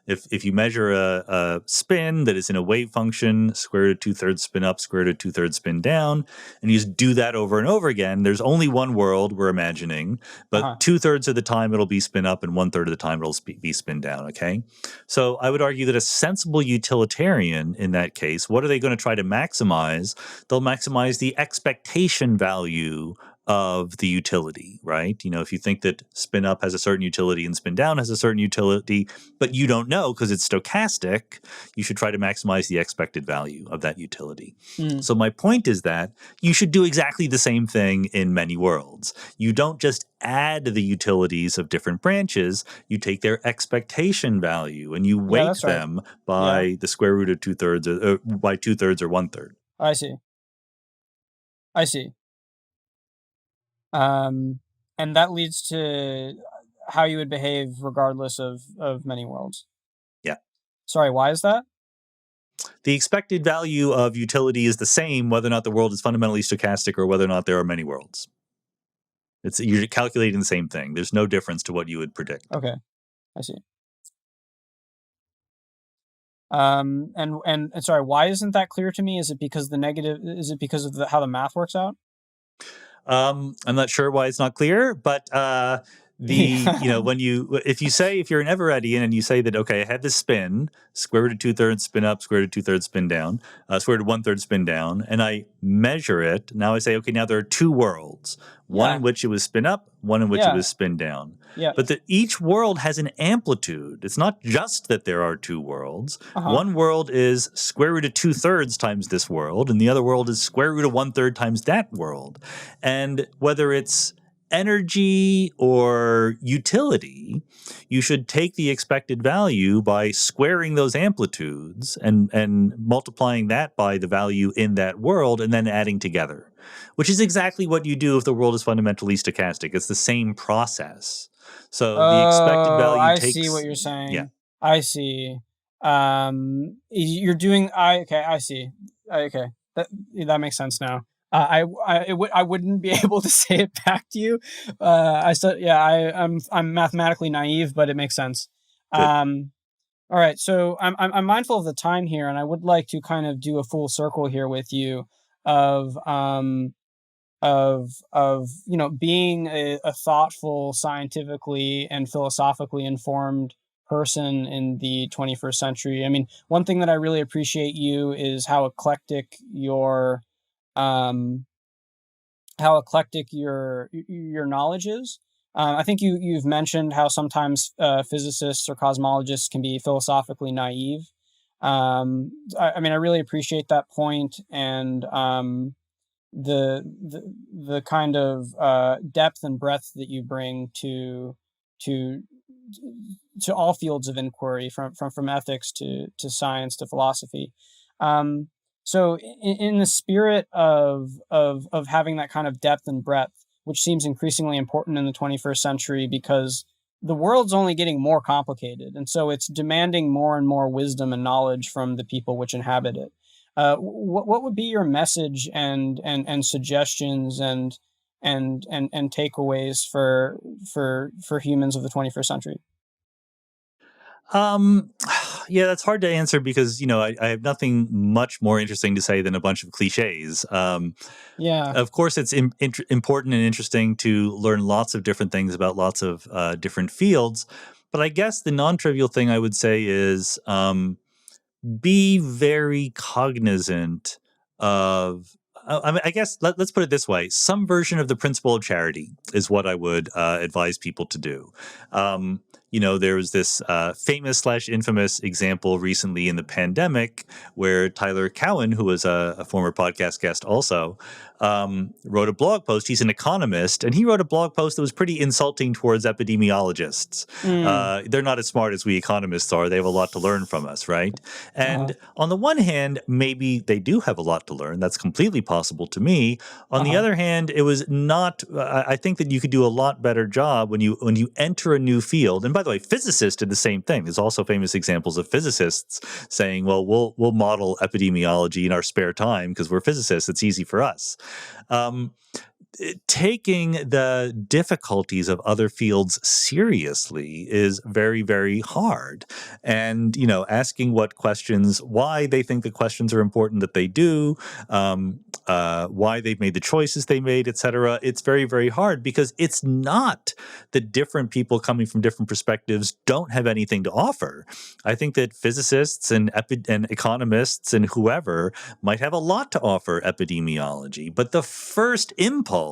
If you measure a spin that is in a wave function, square root of 2/3 spin up, square root of 2/3 spin down, and you just do that over and over again, there's only one world we're imagining, but 2/3 of the time it'll be spin up and 1/3 of the time it'll be spin down, okay? So I would argue that a sensible utilitarian in that case, what are they going to try to maximize? They'll maximize the expectation value of the utility, right? You know, if you think that spin up has a certain utility and spin down has a certain utility, but you don't know because it's stochastic, you should try to maximize the expected value of that utility. So my point is that you should do exactly the same thing in many worlds. You don't just add the utilities of different branches, you take their expectation value and you weight them by the square root of 2/3 or by 2/3 or 1/3. I see. And that leads to how you would behave regardless of many worlds. Yeah. Sorry, why is that? The expected value of utility is the same whether or not the world is fundamentally stochastic or whether or not there are many worlds. You're calculating the same thing. There's no difference to what you would predict. Okay, I see. And sorry, why isn't that clear to me? Is it because of how the math works out? I'm not sure why it's not clear, but if you're an Everettian and you say that, okay, I had this spin, square root of 2/3 spin up, square root of 2/3 spin down, square root of 1/3 spin down, and I measure it. Now I say, okay, now there are two worlds, one in Yeah. which it was spin up, one in which it Yeah. was spin down. Yeah. But each world has an amplitude. It's not just that there are two worlds. Uh-huh. One world is square root of 2/3 times this world, and the other world is square root of 1/3 times that world. And whether it's energy or utility, you should take the expected value by squaring those amplitudes and multiplying that by the value in that world and then adding together, which is exactly what you do if the world is fundamentally stochastic. It's the same process. So the expected Oh, value I see what takes, you're yeah, saying. I see. You're doing. Okay. I see. Okay, that makes sense now. I wouldn't be able to say it back to you. I said, yeah. I'm mathematically naive, but it makes sense. good. All right. So I'm mindful of the time here, and I would like to kind of do a full circle here with you of being a thoughtful, scientifically and philosophically informed person in the 21st century. I mean, one thing that I really appreciate you is um how eclectic your knowledge is. I think you've mentioned how sometimes physicists or cosmologists can be philosophically naive. I mean, I really appreciate that point, and the kind of depth and breadth that you bring to all fields of inquiry, from ethics to science to philosophy. Um, so, in the spirit of having that kind of depth and breadth, which seems increasingly important in the 21st century, because the world's only getting more complicated, and so it's demanding more and more wisdom and knowledge from the people which inhabit it. What would be your message and suggestions and takeaways for humans of the 21st century? Um, yeah, that's hard to answer because I have nothing much more interesting to say than a bunch of cliches. Yeah. Of course, it's important and interesting to learn lots of different things about lots of different fields. But I guess the non-trivial thing I would say is be very cognizant of. I mean, I guess let's put it this way: some version of the principle of charity is what I would advise people to do. There was this famous slash infamous example recently in the pandemic where Tyler Cowen, who was a former podcast guest also, wrote a blog post. He's an economist, and he wrote a blog post that was pretty insulting towards epidemiologists. Mm. They're not as smart as we economists are. They have a lot to learn from us, right? Uh-huh. And on the one hand, maybe they do have a lot to learn. That's completely possible to me. On the Uh-huh. other hand, it was not. I think that you could do a lot better job when you enter a new field. And by the way, physicists did the same thing. There's also famous examples of physicists saying, "Well, we'll model epidemiology in our spare time because we're physicists. It's easy for us." Um, Taking the difficulties of other fields seriously is very, very hard. And, asking why they think the questions are important that they do, why they've made the choices they made, et cetera. It's very, very hard because it's not that different people coming from different perspectives don't have anything to offer. I think that physicists and economists and whoever might have a lot to offer epidemiology, but the first impulse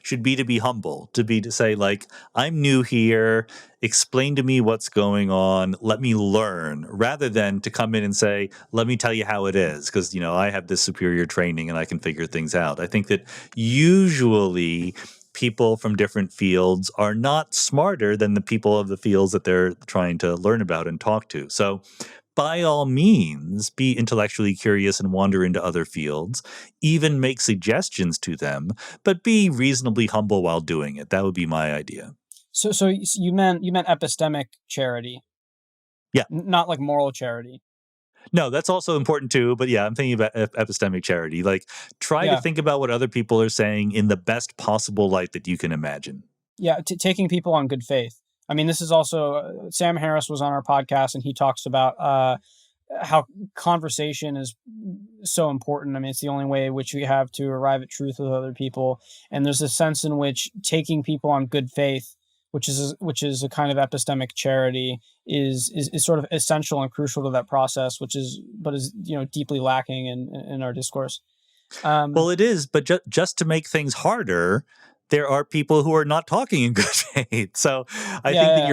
should be to be humble, to say, like, I'm new here, explain to me what's going on, let me learn, rather than to come in and say, let me tell you how it is, because, I have this superior training and I can figure things out. I think that usually people from different fields are not smarter than the people of the fields that they're trying to learn about and talk to. So by all means, be intellectually curious and wander into other fields, even make suggestions to them, but be reasonably humble while doing it. That would be my idea. So you meant epistemic charity, Yeah. not like moral charity. No, that's also important too. But yeah, I'm thinking about epistemic charity. Like, try to Yeah. think about what other people are saying in the best possible light that you can imagine. Yeah. Taking people on good faith. I mean, this is also Sam Harris was on our podcast, and he talks about how conversation is so important. I mean, it's the only way in which we have to arrive at truth with other people. And there's a sense in which taking people on good faith which is a kind of epistemic charity, is sort of essential and crucial to that process, but is deeply lacking in our discourse. Well, it is, but just to make things harder, there are people who are not talking in good faith. So I think that Yeah.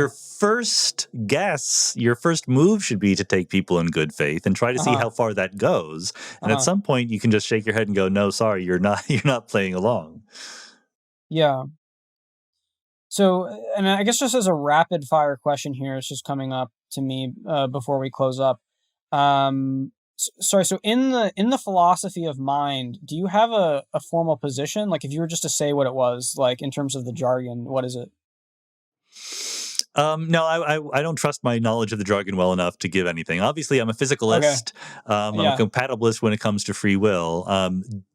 your first move should be to take people in good faith and try to see Uh-huh. how far that goes. And at Uh-huh. some point, you can just shake your head and go, "No, sorry, you're not. You're not playing along." Yeah. So, and I guess just as a rapid fire question here, it's just coming up to me before we close up. Sorry. So, in the philosophy of mind, do you have a formal position? Like, if you were just to say what it was, like in terms of the jargon, what is it? No, I don't trust my knowledge of the jargon well enough to give anything. Obviously, I'm a Okay. physicalist. I'm a Yeah. compatibilist when it comes to free will.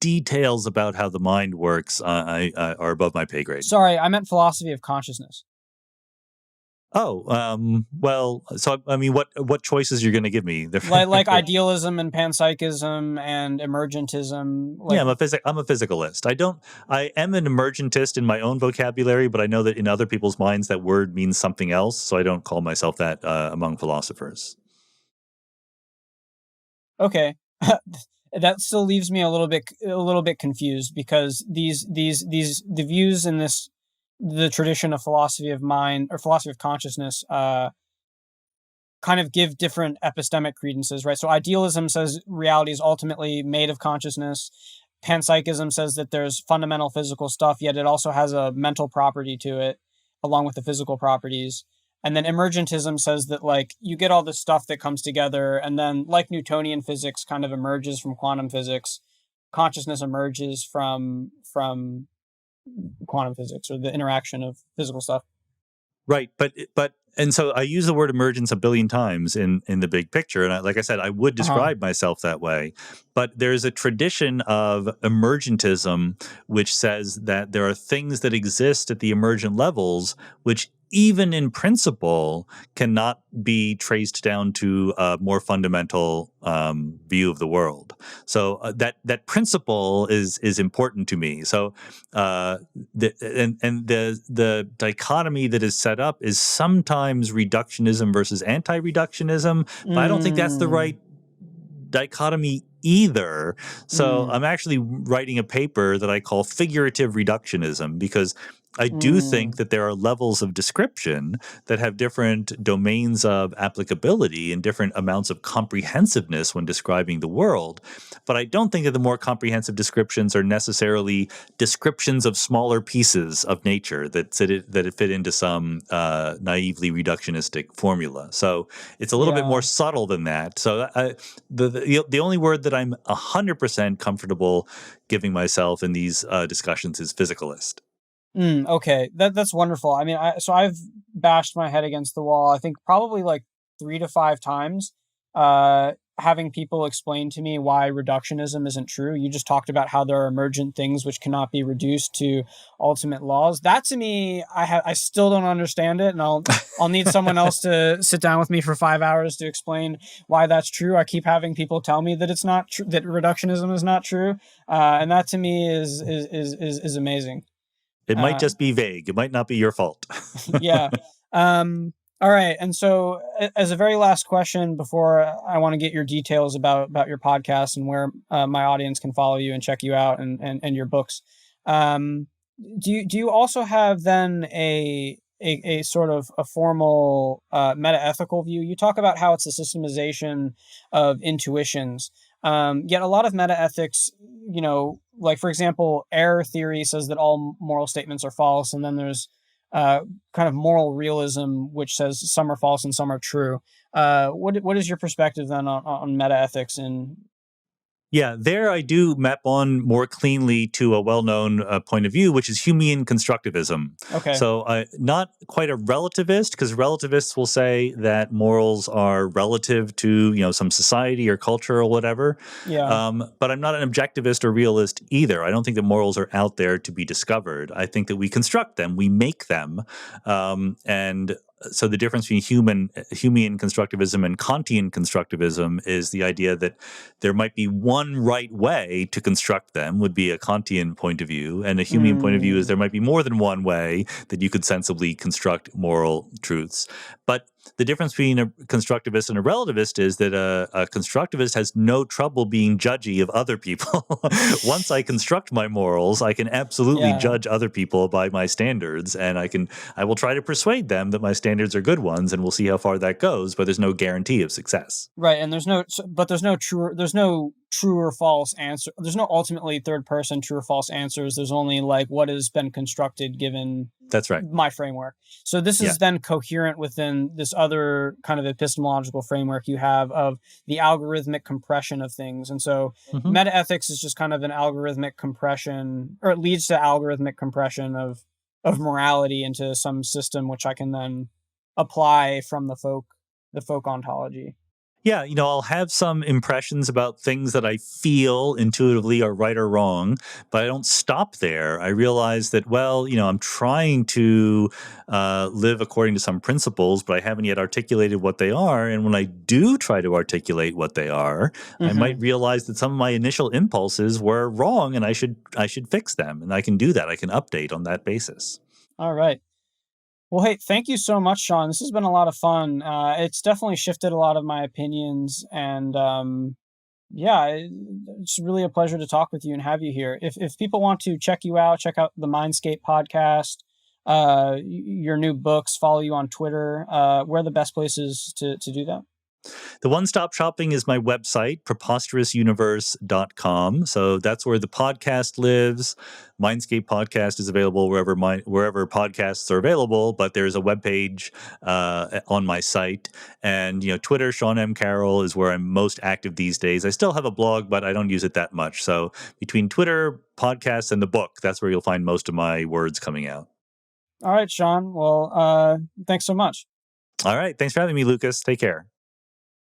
Details about how the mind works are above my pay grade. Sorry, I meant philosophy of consciousness. Oh, well, so I mean, what choices you're going to give me? Like idealism and panpsychism and emergentism. Yeah, Like, I'm a physicalist. I am an emergentist in my own vocabulary, but I know that in other people's minds that word means something else, so I don't call myself that among philosophers. okay. That still leaves me a little bit confused, because the views in the tradition of philosophy of mind or philosophy of consciousness kind of give different epistemic credences, right? So idealism says reality is ultimately made of consciousness. Panpsychism says that there's fundamental physical stuff, yet it also has a mental property to it, along with the physical properties. And then emergentism says that, like, you get all this stuff that comes together, and then, like Newtonian physics kind of emerges from quantum physics, consciousness emerges from quantum physics, or the interaction of physical stuff. Right, but and so I use the word emergence a billion times in the big picture, and like I said, I would Uh-huh. describe myself that way. But there's a tradition of emergentism which says that there are things that exist at the emergent levels which, even in principle, cannot be traced down to a more fundamental view of the world. So that principle is important to me. So the dichotomy that is set up is sometimes reductionism versus anti-reductionism, but I don't think that's the Mm, right dichotomy either. So mm, I'm actually writing a paper that I call figurative reductionism, because I do think mm. that there are levels of description that have different domains of applicability and different amounts of comprehensiveness when describing the world. But I don't think that the more comprehensive descriptions are necessarily descriptions of smaller pieces of nature that fit into some naively reductionistic formula. So it's a little bit more Yeah. subtle than that. So the only word that I'm 100% comfortable giving myself in these discussions is physicalist. Okay. That's wonderful. I mean, I've bashed my head against the wall, I think probably like 3 to 5 times, having people explain to me why reductionism isn't true. You just talked about how there are emergent things which cannot be reduced to ultimate laws. That, to me, I still don't understand it, and I'll need someone else to sit down with me for 5 hours to explain why that's true. I keep having people tell me that it's not true, that reductionism is not true, and that to me is amazing. It might Uh, just be vague. It might not be your fault. yeah. All right. And so, as a very last question, before I want to get your details about your podcast and where my audience can follow you and check you out, and your books, um, do you also have then a sort of a formal metaethical view? You talk about how it's a systemization of intuitions. Yet a lot of metaethics, like, for example, error theory says that all moral statements are false, and then there's uh, kind of moral realism, which says some are false and some are true. What is your perspective then on metaethics? And Yeah, there I do map on more cleanly to a well-known point of view, which is Humean constructivism. okay, So, not quite a relativist, because relativists will say that morals are relative to some society or culture or whatever. yeah, But I'm not an objectivist or realist either. I don't think that morals are out there to be discovered. I think that we construct them, we make them, and so the difference between Humean constructivism and Kantian constructivism is the idea that there might be one right way to construct them, would be a Kantian point of view, and a Humean point of view is there might be more than one way that you could sensibly construct moral truths. But the difference between a constructivist and a relativist is that a constructivist has no trouble being judgy of other people. Once I construct my morals, I can absolutely judge other people by my standards, and I will try to persuade them that my standards are good ones, and we'll see how far that goes. But there's no guarantee of success. Right, and there's no true or false answer. There's no ultimately third person true or false answers. There's only like what has been constructed given. That's right. My framework. So this is then coherent within this other kind of epistemological framework you have of the algorithmic compression of things. And so metaethics is just kind of an algorithmic compression, or it leads to algorithmic compression of morality into some system which I can then apply from the folk ontology. Yeah, I'll have some impressions about things that I feel intuitively are right or wrong, but I don't stop there. I realize that, well, I'm trying to live according to some principles, but I haven't yet articulated what they are. And when I do try to articulate what they are, I might realize that some of my initial impulses were wrong, and I should fix them. And I can do that. I can update on that basis. All right. Well, hey, thank you so much, Sean. This has been a lot of fun. It's definitely shifted a lot of my opinions, and it's really a pleasure to talk with you and have you here. If people want to check you out, check out the Mindscape podcast, your new books, follow you on Twitter, where are the best places to do that? The one-stop shopping is my website, preposterousuniverse.com. So that's where the podcast lives. Mindscape Podcast is available wherever podcasts are available, but there's a webpage on my site. And, Twitter, Sean M. Carroll, is where I'm most active these days. I still have a blog, but I don't use it that much. So between Twitter, podcasts, and the book, that's where you'll find most of my words coming out. All right, Sean. Well, thanks so much. All right. Thanks for having me, Lucas. Take care.